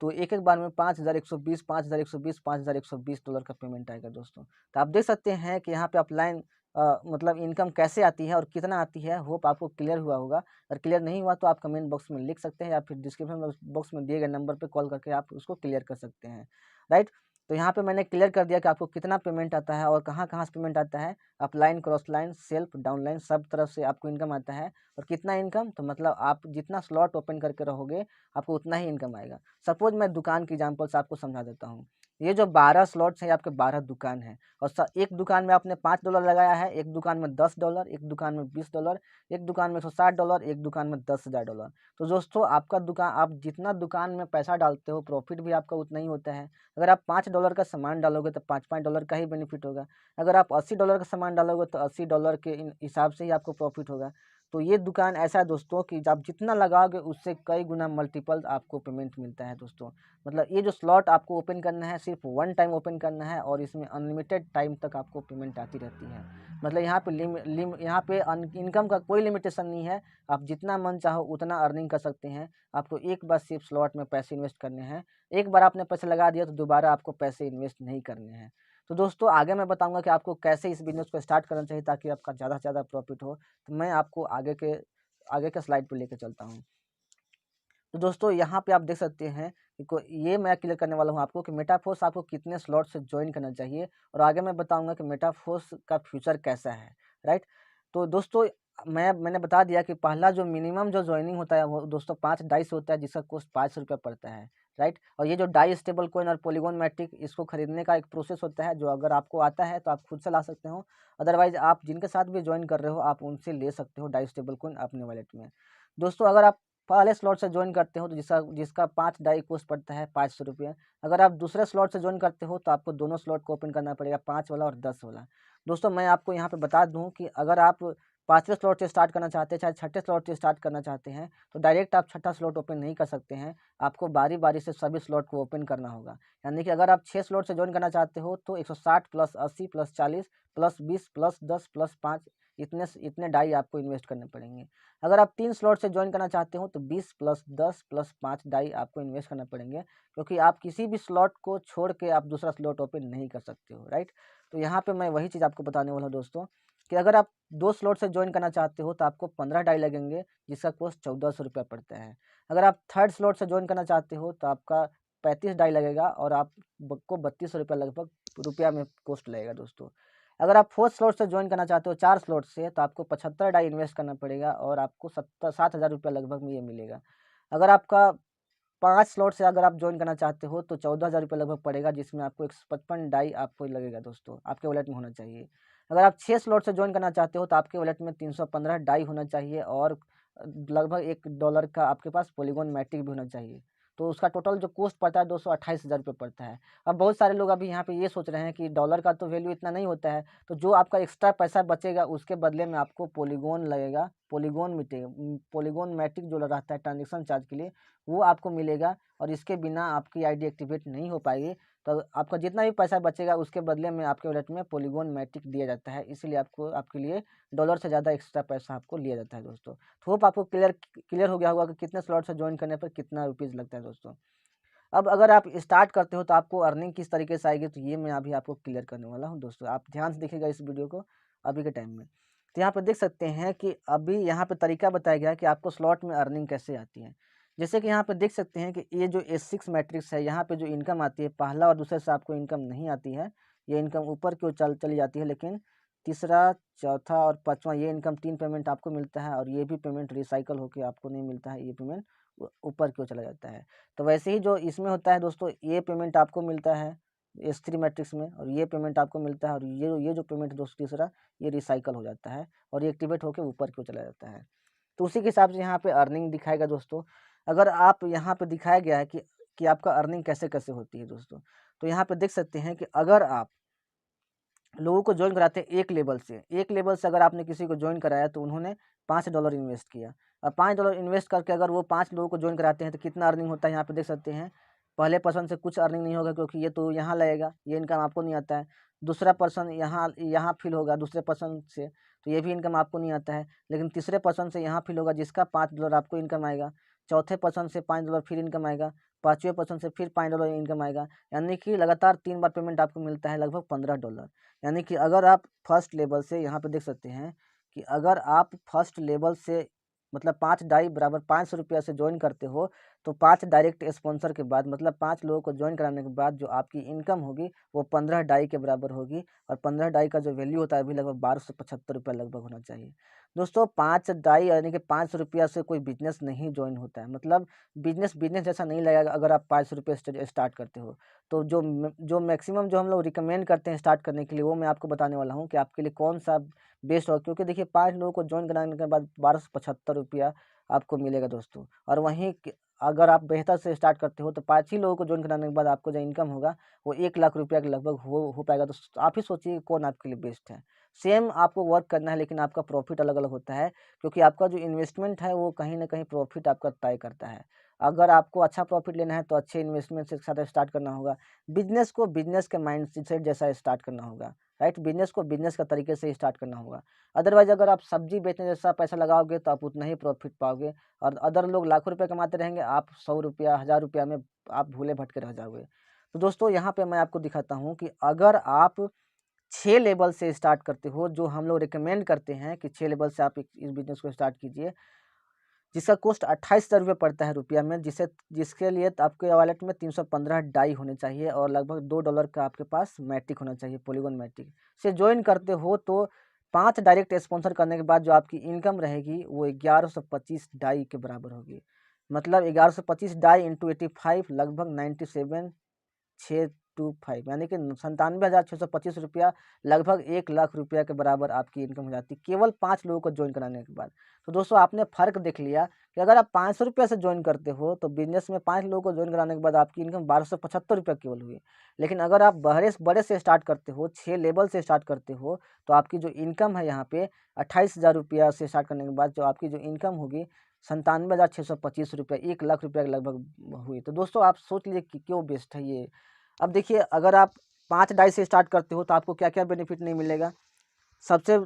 [SPEAKER 1] तो एक बार में 5,120, 5,120, $5,120 का पेमेंट आएगा दोस्तों। तो आप देख सकते हैं कि यहाँ पे अपलाइन मतलब इनकम कैसे आती है और कितना आती है। होप आपको क्लियर हुआ होगा। अगर क्लियर नहीं हुआ तो आप कमेंट बॉक्स में लिख सकते हैं या फिर डिस्क्रिप्शन बॉक्स में दिए गए नंबर पे कॉल करके आप उसको क्लियर कर सकते हैं, राइट। तो यहाँ पे मैंने क्लियर कर दिया कि आपको कितना पेमेंट आता है और कहाँ-कहाँ से पेमेंट आता है। Upline, cross line, self, downline सब तरफ से आपको इनकम आता है। और कितना इनकम, तो मतलब आप जितना स्लॉट ओपन करके रहोगे आपको उतना ही इनकम आएगा। सपोज मैं दुकान की एग्जांपल से आपको समझा देता हूँ। ये जो 12 स्लॉट्स हैं, ये आपके 12 दुकान हैं और एक दुकान में आपने $5 लगाया है, एक दुकान में $10, एक दुकान में $20, एक दुकान में $160, एक दुकान में $10,000। तो दोस्तों आपका दुकान, आप जितना दुकान में पैसा डालते हो प्रॉफिट भी आपका उतना ही होता है। अगर आप $5 का सामान डालोगे तो $5 का ही बेनिफिट होगा। अगर आप $80 का सामान डालोगे तो $80 के हिसाब से ही आपको प्रॉफिट होगा। तो ये दुकान ऐसा है दोस्तों कि आप जितना लगाओगे उससे कई गुना मल्टीपल आपको पेमेंट मिलता है दोस्तों। मतलब ये जो स्लॉट आपको ओपन करना है सिर्फ वन टाइम ओपन करना है और इसमें अनलिमिटेड टाइम तक आपको पेमेंट आती रहती है। मतलब यहाँ पे यहाँ पे इनकम का कोई लिमिटेशन नहीं है। आप जितना मन चाहो उतना अर्निंग कर सकते हैं। आपको एक बार सिर्फ स्लॉट में पैसे इन्वेस्ट करने हैं। एक बार आपने पैसे लगा दिया तो दोबारा आपको पैसे इन्वेस्ट नहीं करने हैं। तो दोस्तों आगे मैं बताऊंगा कि आपको कैसे इस बिजनेस को स्टार्ट करना चाहिए ताकि आपका ज़्यादा से ज़्यादा प्रॉफिट हो। तो मैं आपको आगे के स्लाइड पे लेके चलता हूँ। तो दोस्तों यहाँ पे आप देख सकते हैं कि ये मैं क्लियर करने वाला हूँ आपको कि मेटाफोर्स आपको कितने स्लॉट से ज्वाइन करना चाहिए और आगे मैं बताऊंगा कि मेटाफोर्स का फ्यूचर कैसा है, राइट। तो दोस्तों मैंने बता दिया कि पहला जो मिनिमम जो ज्वाइनिंग होता है वो दोस्तों 5 डाइस होता है जिसका कॉस्ट ₹500 पड़ता है, राइट। और ये जो डाई स्टेबल कॉइन और पॉलीगॉन मैट्रिक इसको खरीदने का एक प्रोसेस होता है जो अगर आपको आता है तो आप खुद से ला सकते हो। अदरवाइज आप जिनके साथ भी ज्वाइन कर रहे हो आप उनसे ले सकते हो डाई स्टेबल कॉइन अपने वॉलेट में। दोस्तों अगर आप पहले स्लॉट से ज्वाइन करते हो तो जिसका 5 डाई कॉस्ट पड़ता है ₹500। अगर आप दूसरे स्लॉट से ज्वाइन करते हो तो आपको दोनों स्लॉट को ओपन करना पड़ेगा, 5 वाला और 10 वाला। दोस्तों मैं आपको यहाँ पे बता दूँ कि अगर आप 5वें स्लॉट से स्टार्ट करना चाहते हैं चाहे छठे स्लॉट से स्टार्ट करना चाहते हैं तो डायरेक्ट आप छठा स्लॉट ओपन नहीं कर सकते हैं। आपको बारी बारी से सभी स्लॉट को ओपन करना होगा। यानी कि अगर आप 6 स्लॉट से ज्वाइन करना चाहते हो तो 160 plus 80 plus 40 plus 20 plus 10 plus 5 इतने डाई आपको इन्वेस्ट करने पड़ेंगे। अगर आप 3 स्लॉट से ज्वाइन करना चाहते हो तो 20 प्लस 10 प्लस 5 डाई आपको इन्वेस्ट करना पड़ेंगे क्योंकि आप किसी भी स्लॉट को छोड़ के आप दूसरा स्लॉट ओपन नहीं कर सकते हो, राइट। तो यहाँ पे मैं वही चीज़ आपको बताने वाला हूँ दोस्तों कि अगर आप 2 स्लॉट से ज्वाइन करना चाहते हो तो आपको 15 डाई लगेंगे जिसका कॉस्ट ₹1400 पड़ता है। अगर आप थर्ड स्लॉट से ज्वाइन करना चाहते हो तो आपका 35 डाई लगेगा और आपको ₹3200 लगभग रुपया में कॉस्ट लगेगा दोस्तों। अगर आप फोर्थ स्लॉट से ज्वाइन करना चाहते हो 4 स्लॉट से तो आपको 75 डाई इन्वेस्ट करना पड़ेगा और आपको 7,000 लगभग में ये मिलेगा। अगर आपका 5 स्लॉट से अगर आप ज्वाइन करना चाहते हो तो ₹14,000 लगभग पड़ेगा जिसमें आपको 155 डाई आपको लगेगा दोस्तों, आपके वॉलेट में होना चाहिए। अगर आप 6 स्लॉट से ज्वाइन करना चाहते हो तो आपके वॉलेट में 315 डाई होना चाहिए और लगभग $1 का आपके पास पॉलीगॉन मैट्रिक भी होना चाहिए। तो उसका टोटल जो कॉस्ट पड़ता है ₹228,000 पड़ता है। अब बहुत सारे लोग अभी यहाँ पे ये सोच रहे हैं कि डॉलर का तो वैल्यू इतना नहीं होता है, तो जो आपका एक्स्ट्रा पैसा बचेगा उसके बदले में आपको पॉलीगॉन लगेगा, पॉलीगॉन मैट्रिक जो रहता है ट्रांजेक्शन चार्ज के लिए वो आपको मिलेगा और इसके बिना आपकी आईडी एक्टिवेट नहीं हो पाएगी। तो आपका जितना भी पैसा बचेगा उसके बदले में आपके वॉलेट में पॉलीगॉन मैट्रिक दिया जाता है, इसलिए आपको आपके लिए डॉलर से ज़्यादा एक्स्ट्रा पैसा आपको लिया जाता है दोस्तों। तो होप आपको क्लियर हो गया होगा कि कितने स्लॉट से ज्वाइन करने पर कितना रुपीज़ लगता है दोस्तों। अब अगर आप स्टार्ट करते हो तो आपको अर्निंग किस तरीके से आएगी तो ये मैं अभी आपको क्लियर करने वाला हूँ दोस्तों। आप ध्यान से देखिएगा इस वीडियो को अभी के टाइम में। तो यहाँ पे देख सकते हैं कि अभी यहाँ पे तरीका बताया गया है कि आपको स्लॉट में अर्निंग कैसे आती है। जैसे कि यहाँ पे देख सकते हैं कि ये जो S6 मैट्रिक्स है यहाँ पे जो इनकम आती है पहला और दूसरे से आपको इनकम नहीं आती है। ये इनकम ऊपर की ओर चली जाती है लेकिन तीसरा, चौथा और पाँचवा ये इनकम 3 पेमेंट आपको मिलता है और ये भी पेमेंट रिसाइकल होकर आपको नहीं मिलता है, ये पेमेंट ऊपर की ओर चला जाता है। तो वैसे ही जो इसमें होता है दोस्तों, ये पेमेंट आपको मिलता है S3 मैट्रिक्स में, और ये पेमेंट आपको मिलता है, और ये जो पेमेंट दोस्तों तीसरा, ये रिसाइकल हो जाता है और ये एक्टिवेट होकर ऊपर की ओर चला जाता है। तो उसी के हिसाब से यहाँ पे अर्निंग दिखाएगा दोस्तों। अगर आप यहाँ पे दिखाया गया है कि आपका अर्निंग कैसे कैसे होती है दोस्तों, तो यहाँ पे देख सकते हैं कि अगर आप लोगों को ज्वाइन कराते हैं एक लेवल से अगर आपने किसी को ज्वाइन कराया तो उन्होंने $5 इन्वेस्ट किया, और $5 इन्वेस्ट करके अगर वो 5 लोगों को ज्वाइन कराते हैं तो कितना अर्निंग होता है यहाँ पे देख सकते हैं। पहले पर्सन से कुछ अर्निंग नहीं होगा क्योंकि ये तो यहाँ लगेगा, ये इनकम आपको नहीं आता है। दूसरा पर्सन यहाँ यहाँ फिल होगा दूसरे पर्सन से, तो ये भी इनकम आपको नहीं आता है। लेकिन तीसरे पर्सन से यहाँ फिल होगा जिसका $5 आपको इनकम आएगा। चौथे पर्सन से $5 फिर इनकम आएगा। पाँचवें पर्सन से फिर $5 इनकम आएगा। यानी कि लगातार 3 बार पेमेंट आपको मिलता है, लगभग $15। यानी कि अगर आप फर्स्ट लेवल से यहाँ पे देख सकते हैं कि अगर आप फर्स्ट लेवल से मतलब 5 डाई बराबर ₹500 से ज्वाइन करते हो, तो 5 डायरेक्ट स्पॉन्सर के बाद मतलब 5 लोगों को ज्वाइन कराने के बाद जो आपकी इनकम होगी वो 15 डाई के बराबर होगी, और 15 डाई का जो वैल्यू होता है अभी लगभग ₹1275 लगभग होना चाहिए। दोस्तों 5 डाई यानी कि ₹500 से कोई बिजनेस नहीं ज्वाइन होता है, मतलब बिजनेस जैसा नहीं लगेगा अगर आप ₹500 स्टार्ट करते हो। तो जो मैक्सिमम जो हम लोग रिकमेंड करते हैं स्टार्ट करने के लिए, वो मैं आपको बताने वाला हूँ कि आपके लिए कौन सा बेस्ट होगा। क्योंकि देखिए 5 लोगों को ज्वाइन कराने के बाद ₹1275 आपको मिलेगा दोस्तों, और वहीं अगर आप बेहतर से स्टार्ट करते हो तो 5 ही लोगों को ज्वाइन कराने के बाद आपको जो इनकम होगा वो ₹1,00,000 के लगभग हो पाएगा। तो आप ही सोचिए कौन आपके लिए बेस्ट है। सेम आपको वर्क करना है, लेकिन आपका प्रॉफिट अलग अलग होता है, क्योंकि आपका जो इन्वेस्टमेंट है वो कहीं ना कहीं प्रॉफिट आपका तय करता है। अगर आपको अच्छा प्रॉफिट लेना है तो अच्छे इन्वेस्टमेंट से साथ स्टार्ट करना होगा। बिजनेस को बिजनेस के माइंड सेट जैसा स्टार्ट करना होगा, राइट। बिजनेस को बिजनेस का तरीके से स्टार्ट करना होगा। अदरवाइज अगर आप सब्जी बेचने जैसा पैसा लगाओगे तो आप उतना ही प्रॉफिट पाओगे, और अदर लोग लाखों रुपए कमाते रहेंगे, आप ₹100 ₹1000 में आप भूले भटके रह जाओगे। तो दोस्तों यहाँ पे मैं आपको दिखाता हूँ कि अगर आप 6 लेवल से स्टार्ट करते हो, जो हम लोग रिकमेंड करते हैं कि 6 लेवल से आप इस बिजनेस को स्टार्ट कीजिए, जिसका कॉस्ट ₹28,000 पड़ता है रुपया में, जिसके लिए तो आपके वॉलेट में 315 डाई होने चाहिए और लगभग $2 का आपके पास मैट्रिक होना चाहिए, पॉलीगॉन मैट्रिक से ज्वाइन करते हो तो 5 डायरेक्ट स्पॉन्सर करने के बाद जो आपकी इनकम रहेगी वो 1125 डाई के बराबर होगी। मतलब 1125 डाई इंटू 85 लगभग 97,625 यानी कि 97,625 लगभग ₹1,00,000 के बराबर आपकी इनकम हो जाती है, केवल 5 लोगों को ज्वाइन कराने के बाद। तो दोस्तों आपने फ़र्क देख लिया कि अगर आप ₹500 से ज्वाइन करते हो तो बिजनेस में 5 लोगों को ज्वाइन कराने के बाद आपकी इनकम ₹1275 केवल हुई। लेकिन अगर आप बड़े बड़े से स्टार्ट करते हो, 6 लेवल से स्टार्ट करते हो, तो आपकी जो इनकम है यहाँ पे ₹28,000 से स्टार्ट करने के बाद जो आपकी जो इनकम होगी ₹97,625 ₹1,00,000 के लगभग हुई। तो दोस्तों आप सोच लीजिए कि क्यों बेस्ट है ये। अब देखिए अगर आप 5 डाई से स्टार्ट करते हो तो आपको क्या-क्या बेनिफिट नहीं मिलेगा। सबसे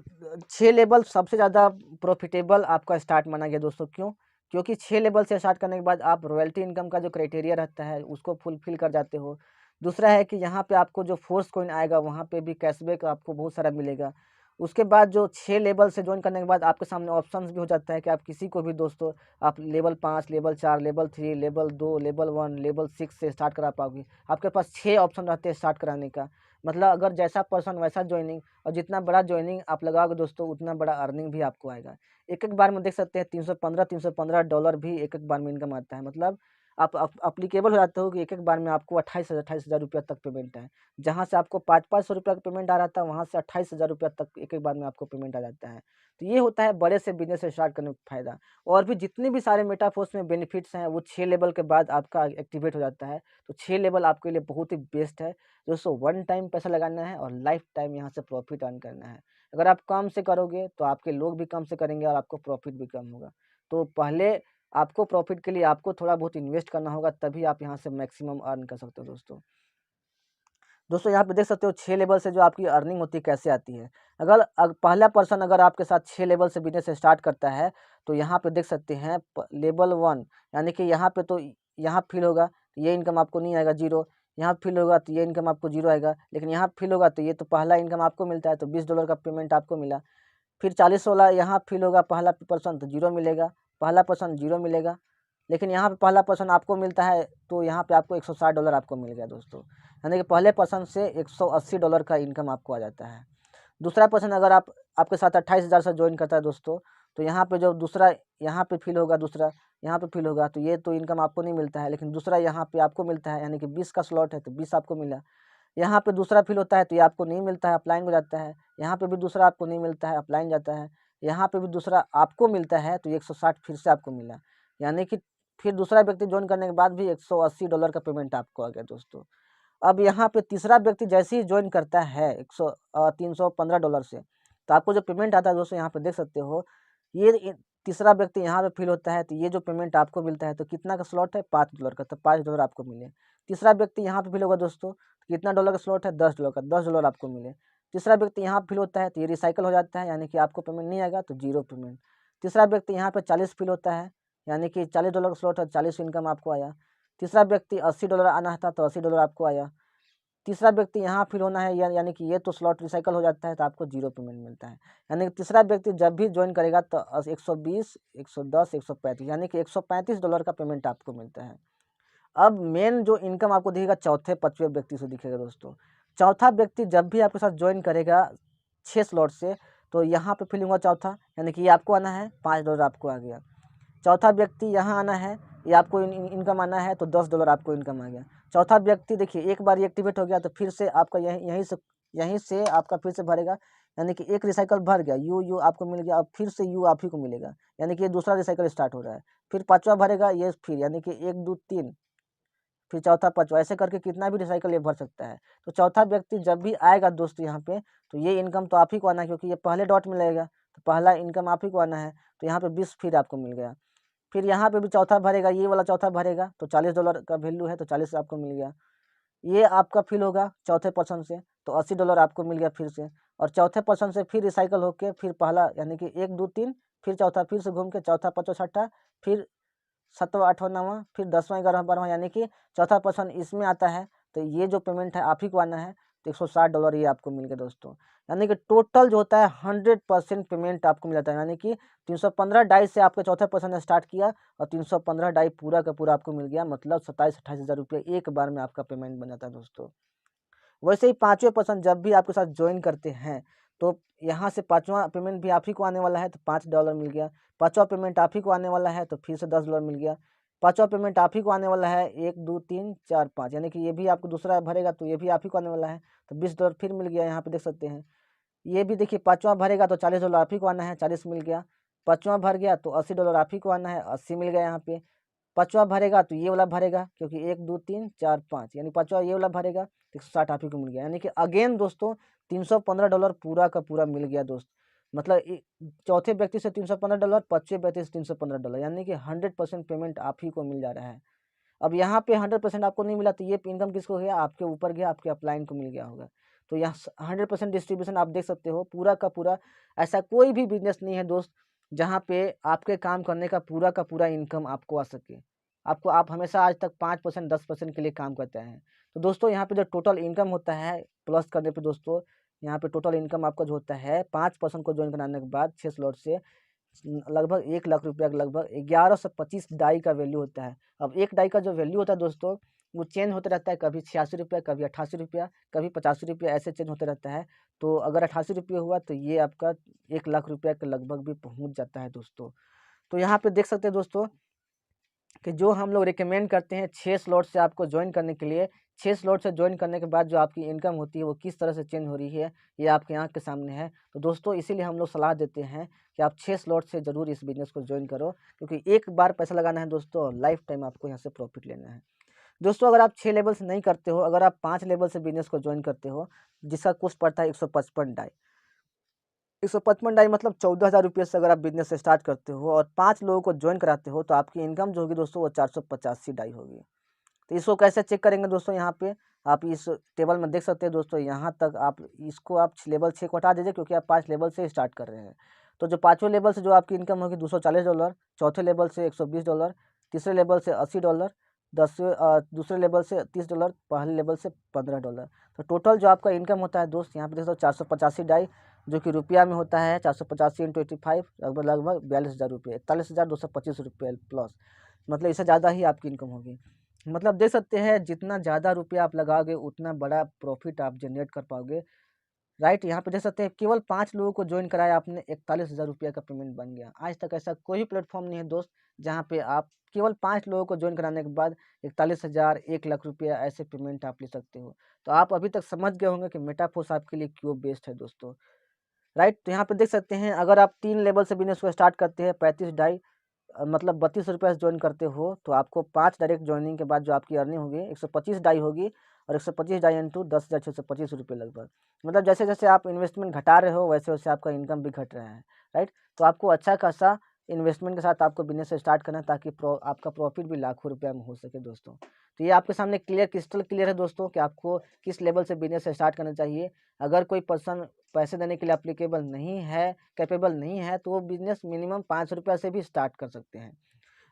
[SPEAKER 1] 6 लेवल सबसे ज़्यादा प्रॉफिटेबल आपका स्टार्ट माना गया दोस्तों, क्यों? क्योंकि 6 लेवल से स्टार्ट करने के बाद आप रॉयल्टी इनकम का जो क्राइटेरिया रहता है उसको फुलफ़िल कर जाते हो। दूसरा है कि यहाँ पे आपको जो फोर्स कॉइन आएगा वहाँ पे भी कैशबैक आपको बहुत सारा मिलेगा। उसके बाद जो 6 लेवल से जॉइन करने के बाद आपके सामने ऑप्शंस भी हो जाता है कि आप किसी को भी दोस्तों आप level 5, level 4, level 3, level 2, level 1, level 6 से स्टार्ट करा पाओगे। आपके पास 6 ऑप्शन रहते हैं स्टार्ट कराने का। मतलब अगर जैसा पर्सन वैसा जॉइनिंग, और जितना बड़ा जॉइनिंग आप लगाओगे दोस्तों उतना बड़ा अर्निंग भी आपको आएगा। एक-एक बार में देख सकते हैं $315 भी एक-एक बार में इनकम आता है। मतलब आप एप्लीकेबल हो जाते हो कि एक-एक बार में आपको ₹28,000 तक पेमेंट है। जहाँ से आपको ₹500-500 का पेमेंट आ रहा था, वहाँ से ₹28,000 तक एक-एक बार में आपको पेमेंट आ जाता है। तो ये होता है बड़े से बिज़नेस स्टार्ट करने का फ़ायदा। और भी जितने भी सारे मेटाफोर्स में बेनिफिट्स हैं, वो 6 लेवल के बाद आपका एक्टिवेट हो जाता है। तो 6 लेवल आपके लिए बहुत ही बेस्ट है। दोस्तों वन टाइम पैसा लगाना है और लाइफ टाइम यहाँ से प्रॉफिट अर्न करना है। अगर आप कम से करोगे तो आपके लोग भी कम से करेंगे और आपको प्रॉफिट भी कम होगा। तो पहले आपको प्रॉफिट के लिए आपको थोड़ा बहुत इन्वेस्ट करना होगा, तभी आप यहाँ से मैक्सिमम अर्न कर सकते हो दोस्तों। दोस्तों यहाँ पे देख सकते हो 6 लेवल से जो आपकी अर्निंग होती है कैसे आती है। अगर पहला पर्सन अगर आपके साथ 6 लेवल से बिज़नेस स्टार्ट करता है, तो यहाँ पे देख सकते हैं लेवल 1 यानी कि यहाँ पे तो यहाँ फ़िल होगा तो ये इनकम आपको नहीं आएगा, 0। यहाँ फ़िल होगा तो ये इनकम आपको 0 आएगा। लेकिन यहाँ फ़िल होगा तो ये तो पहला इनकम आपको मिलता है, तो $20 का पेमेंट आपको मिला। फिर 40 वाला यहाँ फ़िल होगा पहला पर्सन तो 0 मिलेगा, पहला पर्सन 0 मिलेगा। लेकिन यहाँ पे पहला पर्सन आपको मिलता है तो यहाँ पे आपको $160 आपको मिल गया दोस्तों। यानी कि पहले पर्सन से $180 का इनकम आपको आ जाता है। दूसरा पर्सन अगर आपके साथ 28,000 से ज्वाइन करता है दोस्तों, तो यहाँ पे जो दूसरा यहाँ पे फिल होगा, दूसरा यहाँ पे फिल होगा, तो ये तो इनकम आपको नहीं मिलता है, लेकिन दूसरा यहाँ पे आपको मिलता है, यानी कि 20 का स्लॉट है तो 20 आपको मिला। यहाँ पे दूसरा फिल होता है तो ये आपको नहीं मिलता है, अपलाइन हो जाता है। यहाँ पे भी दूसरा आपको नहीं मिलता है, अपलाइन जाता है। यहाँ पे भी दूसरा आपको मिलता है तो 160 फिर से आपको मिला, यानी कि फिर दूसरा व्यक्ति ज्वाइन करने के बाद भी $180 का पेमेंट आपको आ गया दोस्तों। अब यहाँ पे तीसरा व्यक्ति जैसे ही ज्वाइन करता है $315 से, तो आपको जो पेमेंट आता है दोस्तों, यहाँ पे देख सकते हो, ये तीसरा व्यक्ति यहाँ पे फिल होता है तो ये जो पेमेंट आपको मिलता है, तो कितना का स्लॉट है, $5 का, तो $5 आपको मिले। तीसरा व्यक्ति यहाँ पे फिल होगा दोस्तों, तो कितना डॉलर का स्लॉट है, $10 का, $10 आपको मिले। तीसरा व्यक्ति यहाँ फिल होता है तो ये रिसाइकल हो जाता है, यानी कि आपको पेमेंट नहीं आएगा तो 0 पेमेंट। तीसरा व्यक्ति यहाँ पे 40 फिल होता है, यानी कि $40 का स्लॉट है, 40 इनकम आपको आया। तीसरा व्यक्ति $80 आना था तो $80 आपको आया। तीसरा व्यक्ति यहाँ फिल होना है, यानी कि ये तो स्लॉट रिसाइकल हो जाता है तो आपको 0 पेमेंट मिलता है। यानी कि तीसरा व्यक्ति जब भी ज्वाइन करेगा तो 120, 110, 135, यानी कि $135 का पेमेंट आपको मिलता है। अब मेन जो इनकम आपको दिखेगा चौथे पांचवें व्यक्ति से दिखेगा दोस्तों। चौथा व्यक्ति जब भी आपके साथ ज्वाइन करेगा 6 स्लॉट से, तो यहाँ पे फिल होगा चौथा, यानी कि ये आपको आना है, $5 आपको आ गया। चौथा व्यक्ति यहाँ आना है, ये आपको इनकम आना है तो $10 आपको इनकम आ गया। चौथा व्यक्ति देखिए एक बार ये एक्टिवेट हो गया तो फिर से आपका यहीं से आपका फिर से भरेगा, यानी कि एक रिसाइकल भर गया, यू आपको मिल गया, अब फिर से यू आप ही को मिलेगा, यानी कि ये दूसरा रिसाइकल स्टार्ट हो रहा है। फिर पांचवा भरेगा ये, फिर यानी कि 1 2 3, फिर चौथा पांचवा, ऐसे करके कितना भी रिसाइकल ये भर सकता है। तो चौथा व्यक्ति जब भी आएगा दोस्तों यहाँ पे, तो ये इनकम तो आप ही को आना है, क्योंकि ये पहले डॉट में लगेगा, तो पहला इनकम आप ही को आना है। तो यहाँ पे 20 फिर आपको मिल गया। फिर यहाँ पे भी चौथा भरेगा, ये वाला चौथा भरेगा तो $40 का वैल्यू है तो 40 आपको मिल गया। ये आपका फिल होगा चौथे पर्सन से तो $80 आपको मिल गया फिर से। और चौथे पर्सन से फिर रिसाइकल होके फिर पहला, यानी कि 1 2 3, फिर चौथा, फिर से घूम के चौथा पांचवा छठा, फिर सातवां आठवां नौवां, फिर 10वां 11वां 12वां, यानी कि चौथा पर्सन इसमें आता है तो ये जो पेमेंट है आप ही को आना है, तो $160 ये आपको मिल गया दोस्तों। यानी कि टोटल जो होता है 100% पेमेंट आपको मिल जाता है, यानी कि 315 डाई से आपके चौथे पर्सन ने स्टार्ट किया और 315 डाई पूरा का पूरा आपको मिल गया, मतलब 27-28 हज़ार रुपये एक बार में आपका पेमेंट बन जाता है दोस्तों। वैसे ही पांचवें पर्सन जब भी आपके साथ ज्वाइन करते हैं, तो यहाँ से पांचवा पेमेंट भी आप ही को आने वाला है तो $5 मिल गया। पांचवा पेमेंट आप ही को आने वाला है तो फिर से $10 मिल गया। पांचवा पेमेंट आप ही को आने वाला है 1 2 3 4 5, यानी कि ये भी आपको दूसरा भरेगा तो ये भी आप ही को आने वाला है, तो $20 फिर मिल गया, यहाँ पे देख सकते हैं। ये भी देखिए पांचवा भरेगा तो $40 आप ही को आना है, 40 मिल गया। पांचवा भर गया तो $80 आप ही को आना है, 80 मिल गया यहाँ पे। पांचवा भरेगा तो ये वाला भरेगा, क्योंकि 1 2 3 4 5, यानी पांचवा ये वाला भरेगा तो 160 आप ही को मिल गया, यानी कि अगेन दोस्तों $315 पूरा का पूरा मिल गया दोस्त। मतलब चौथे व्यक्ति से $315, पांचवें व्यक्ति से $315, यानी कि 100% पेमेंट आप ही को मिल जा रहा है। अब यहाँ पे 100% आपको नहीं मिला तो ये इनकम किसको गया, आपके ऊपर गया, आपके अपलाइन को मिल गया होगा। तो यहाँ 100% डिस्ट्रीब्यूशन आप देख सकते हो पूरा का पूरा। ऐसा कोई भी बिजनेस नहीं है दोस्त जहाँ पे आपके काम करने का पूरा इनकम आपको आ सके। आप हमेशा आज तक 5% 10% के लिए काम करते हैं। तो दोस्तों यहाँ पे जो टोटल इनकम होता है प्लस करने पे दोस्तों, यहाँ पे टोटल इनकम आपका जो होता है 5% को ज्वाइन कराने के बाद 6 स्लॉट से लगभग 1 लाख रुपया का लगभग 1125 डाई का वैल्यू होता है। अब एक डाई का जो वैल्यू होता है दोस्तों, वो चेंज होता रहता है, कभी 86 रुपया, कभी 88 रुपया, कभी 85 रुपया, ऐसे चेंज होते रहता है। तो अगर 88 रुपये हुआ तो ये आपका 1 लाख रुपया के लगभग भी पहुंच जाता है दोस्तों। तो यहाँ पे देख सकते हैं दोस्तों कि जो हम लोग रिकमेंड करते हैं 6 स्लॉट से आपको ज्वाइन करने के लिए, 6 स्लॉट से ज्वाइन करने के बाद जो आपकी इनकम होती है वो किस तरह से चेंज हो रही है, ये आपके आँख के सामने है। तो दोस्तों इसीलिए हम लोग सलाह देते हैं कि आप 6 स्लॉट से ज़रूर इस बिज़नेस को ज्वाइन करो, क्योंकि एक बार पैसा लगाना है दोस्तों और लाइफ टाइम आपको यहाँ से प्रॉफिट लेना है। दोस्तों अगर आप 6 लेवल से नहीं करते हो, अगर आप 5 लेवल से बिज़नेस को ज्वाइन करते हो, जिसका कॉस्ट पड़ता है 155 डाई। 155 डाई मतलब 14,000 रुपये से अगर आप बिज़नेस स्टार्ट करते हो और 5 लोगों को ज्वाइन कराते हो, तो आपकी इनकम जो होगी दोस्तों वो 485 डाई होगी। तो इसको कैसे चेक करेंगे दोस्तों, यहाँ पे आप इस टेबल में देख सकते हैं दोस्तों, यहाँ तक आप इसको आप लेवल 6 को हटा दीजिए, क्योंकि आप 5 लेवल से स्टार्ट कर रहे हैं। तो जो पाँचवें लेवल से जो आपकी इनकम होगी $240, चौथे लेवल से $120, तीसरे लेवल से $80, दूसरे लेवल से $30, पहले लेवल से $15। तो टोटल जो आपका इनकम होता है दोस्त, यहाँ पे देख सकते हो 485 डाई, जो कि रुपया में होता है 485 × 85 लगभग 42,000 रुपये, 41,225 रुपये प्लस, मतलब इससे ज़्यादा ही आपकी इनकम होगी। मतलब देख सकते हैं जितना ज़्यादा रुपया आप लगाओगे उतना बड़ा प्रॉफिट आप जनरेट कर पाओगे। राइट, यहाँ पे देख सकते हैं केवल 5 लोगों को ज्वाइन कराया आपने, 41,000 रुपये का पेमेंट बन गया। आज तक ऐसा कोई प्लेटफॉर्म नहीं है दोस्त, जहाँ पे आप केवल 5 लोगों को ज्वाइन कराने के बाद 41,000, 1,00,000 रुपया ऐसे पेमेंट आप ले सकते हो। तो आप अभी तक समझ गए होंगे कि मेटाफोर्स आपके लिए क्यों बेस्ट है दोस्तों। राइट, तो यहाँ पे देख सकते हैं अगर आप 3 लेवल से बिज़नेस को स्टार्ट करते हैं, 35 ढाई मतलब 32 रुपये से ज्वाइन करते हो, तो आपको 5 डायरेक्ट ज्वाइनिंग के बाद जो आपकी अर्निंग होगी 125 डाई होगी, और 125 डाई इंटू 10,625 रुपये लगभग। मतलब जैसे-जैसे आप इन्वेस्टमेंट घटा रहे हो, वैसे-वैसे आपका इनकम भी घट रहा है, राइट? तो आपको अच्छा खासा इन्वेस्टमेंट के साथ आपको बिज़नेस स्टार्ट करना है, ताकि आपका प्रॉफिट भी लाखों रुपया में हो सके दोस्तों। तो ये आपके सामने क्रिस्टल क्लियर है दोस्तों कि आपको किस लेवल से बिज़नेस स्टार्ट करना चाहिए। अगर कोई पर्सन पैसे देने के लिए एप्लीकेबल नहीं है, कैपेबल नहीं है, तो वो बिज़नेस मिनिमम ₹5 से भी स्टार्ट कर सकते हैं।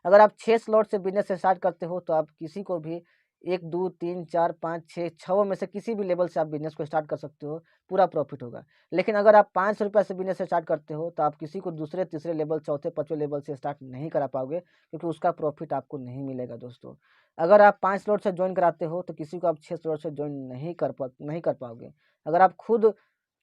[SPEAKER 1] अगर आप 6 स्लॉट से बिज़नेस स्टार्ट करते हो, तो आप किसी को भी 1, 2, 3, 4, 5, 6 छहों में से किसी भी लेवल से आप बिज़नेस को स्टार्ट कर सकते हो, पूरा प्रॉफिट होगा। लेकिन अगर आप ₹5 से बिज़नेस स्टार्ट करते हो, तो आप किसी को दूसरे, तीसरे लेवल, चौथे, पाँचवें लेवल से स्टार्ट नहीं करा पाओगे, क्योंकि उसका प्रॉफिट आपको नहीं मिलेगा दोस्तों। अगर आप 5 स्लॉट से जॉइन कराते हो, तो किसी को आप 6 स्लॉट से जॉइन नहीं कर पाओगे। अगर आप खुद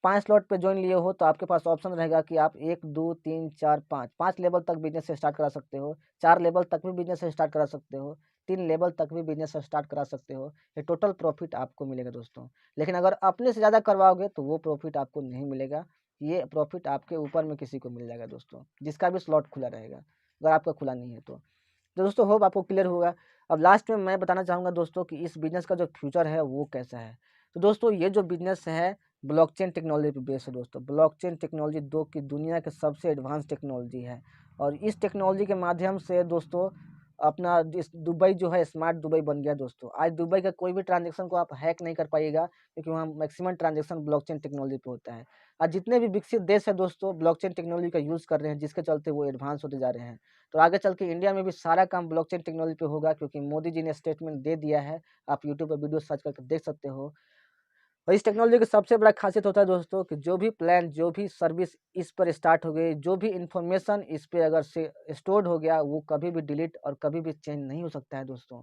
[SPEAKER 1] 5 स्लॉट पे जॉइन लिए हो, तो आपके पास ऑप्शन रहेगा कि आप 1, 2, 3, 4, 5 लेवल तक बिज़नेस स्टार्ट करा सकते हो, 4 लेवल तक भी बिज़नेस स्टार्ट करा सकते हो, 3 लेवल तक भी बिज़नेस स्टार्ट करा सकते हो। ये टोटल प्रॉफिट आपको मिलेगा दोस्तों। लेकिन अगर अपने से ज़्यादा करवाओगे, तो वो प्रॉफिट आपको नहीं मिलेगा। ये प्रॉफिट आपके ऊपर में किसी को मिल जाएगा दोस्तों, जिसका भी स्लॉट खुला रहेगा, अगर आपका खुला नहीं है तो। तो दोस्तों होप आपको क्लियर होगा। अब लास्ट में मैं बताना चाहूँगा दोस्तों कि इस बिज़नेस का जो फ्यूचर है वो कैसा है। तो दोस्तों ये जो बिज़नेस है, ब्लॉकचेन टेक्नोलॉजी पे बेस्ड है दोस्तों। ब्लॉकचेन टेक्नोलॉजी दो की दुनिया के सबसे एडवांस टेक्नोलॉजी है, और इस टेक्नोलॉजी के माध्यम से दोस्तों अपना जिस दुबई जो है स्मार्ट दुबई बन गया दोस्तों। आज दुबई का कोई भी ट्रांज़ैक्शन को आप हैक नहीं कर पाइएगा, क्योंकि वहाँ मैक्सिमम ट्रांज़ैक्शन ब्लॉकचेन टेक्नोलॉजी पे होता है। आज जितने भी विकसित देश हैं दोस्तों, ब्लॉकचेन टेक्नोलॉजी का यूज़ कर रहे हैं, जिसके चलते वो एडवांस होते जा रहे हैं। तो आगे चल के इंडिया में भी सारा काम ब्लॉकचेन टेक्नोलॉजी पे होगा, क्योंकि मोदी जी ने स्टेटमेंट दे दिया है। आप यूट्यूब पे वीडियो सर्च करके देख सकते हो। और इस टेक्नोलॉजी की सबसे बड़ा खासियत होता है दोस्तों कि जो भी प्लान, जो भी सर्विस इस पर स्टार्ट हो गई, जो भी इन्फॉर्मेशन इस पे अगर से स्टोर्ड हो गया, वो कभी भी डिलीट और कभी भी चेंज नहीं हो सकता है दोस्तों।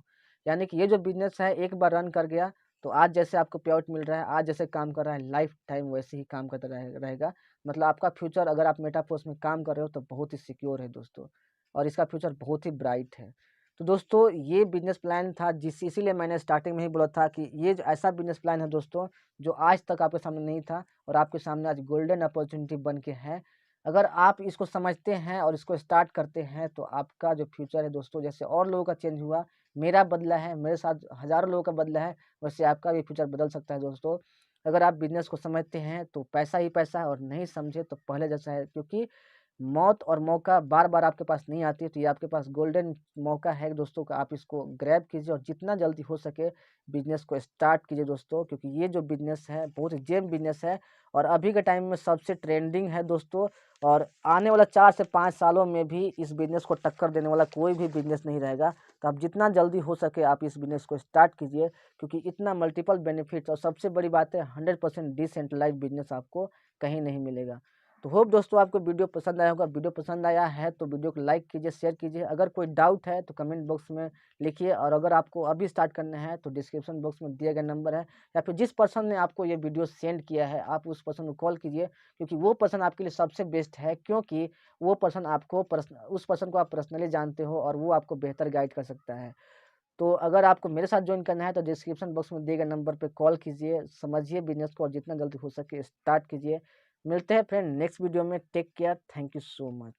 [SPEAKER 1] यानी कि ये जो बिज़नेस है, एक बार रन कर गया, तो आज जैसे आपको पे-आउट मिल रहा है, आज जैसे काम कर रहा है, लाइफ टाइम वैसे ही काम करता रहेगा। मतलब आपका फ्यूचर, अगर आप मेटाफोर्स में काम कर रहे हो, तो बहुत ही सिक्योर है दोस्तों, और इसका फ्यूचर बहुत ही ब्राइट है। तो दोस्तों ये बिज़नेस प्लान था, इसीलिए मैंने स्टार्टिंग में ही बोला था कि ये जो ऐसा बिज़नेस प्लान है दोस्तों, जो आज तक आपके सामने नहीं था, और आपके सामने आज गोल्डन अपॉर्चुनिटी बन के है। अगर आप इसको समझते हैं और इसको स्टार्ट करते हैं, तो आपका जो फ्यूचर है दोस्तों, जैसे और लोगों का चेंज हुआ, मेरा बदला है, मेरे साथ हज़ारों लोगों का बदला है, वैसे आपका भी फ्यूचर बदल सकता है दोस्तों। अगर आप बिज़नेस को समझते हैं, तो पैसा ही पैसा है, और नहीं समझे तो पहले जैसा है, क्योंकि मौत और मौका बार-बार आपके पास नहीं आती है, तो ये आपके पास गोल्डन मौका है दोस्तों का, आप इसको ग्रैब कीजिए और जितना जल्दी हो सके बिज़नेस को स्टार्ट कीजिए दोस्तों, क्योंकि ये जो बिज़नेस है बहुत ही जेम बिज़नेस है, और अभी के टाइम में सबसे ट्रेंडिंग है दोस्तों, और आने वाला 4 से 5 सालों में भी इस बिज़नेस को टक्कर देने वाला कोई भी बिज़नेस नहीं रहेगा। तो आप जितना जल्दी हो सके आप इस बिज़नेस को स्टार्ट कीजिए, क्योंकि इतना मल्टीपल बेनिफिट्स, और सबसे बड़ी बात है 100% डिसेंट्रलाइज़्ड बिज़नेस आपको कहीं नहीं मिलेगा। तो होप दोस्तों आपको वीडियो पसंद आया होगा। वीडियो पसंद आया है तो वीडियो को लाइक कीजिए, शेयर कीजिए। अगर कोई डाउट है तो कमेंट बॉक्स में लिखिए, और अगर आपको अभी स्टार्ट करना है तो डिस्क्रिप्शन बॉक्स में दिया गया नंबर है, या फिर जिस पर्सन ने आपको ये वीडियो सेंड किया है, आप उस पर्सन को कॉल कीजिए, क्योंकि वो पर्सन आपके लिए सबसे बेस्ट है, क्योंकि वो पर्सन उस पर्सन को आप पर्सनली जानते हो, और वो आपको बेहतर गाइड कर सकता है। तो अगर आपको मेरे साथ जॉइन करना है, तो डिस्क्रिप्शन बॉक्स में दिए गए नंबर पे कॉल कीजिए, समझिए बिज़नेस को, और जितना जल्दी हो सके स्टार्ट कीजिए। मिलते हैं फ्रेंड नेक्स्ट वीडियो में। Take care, thank you so much.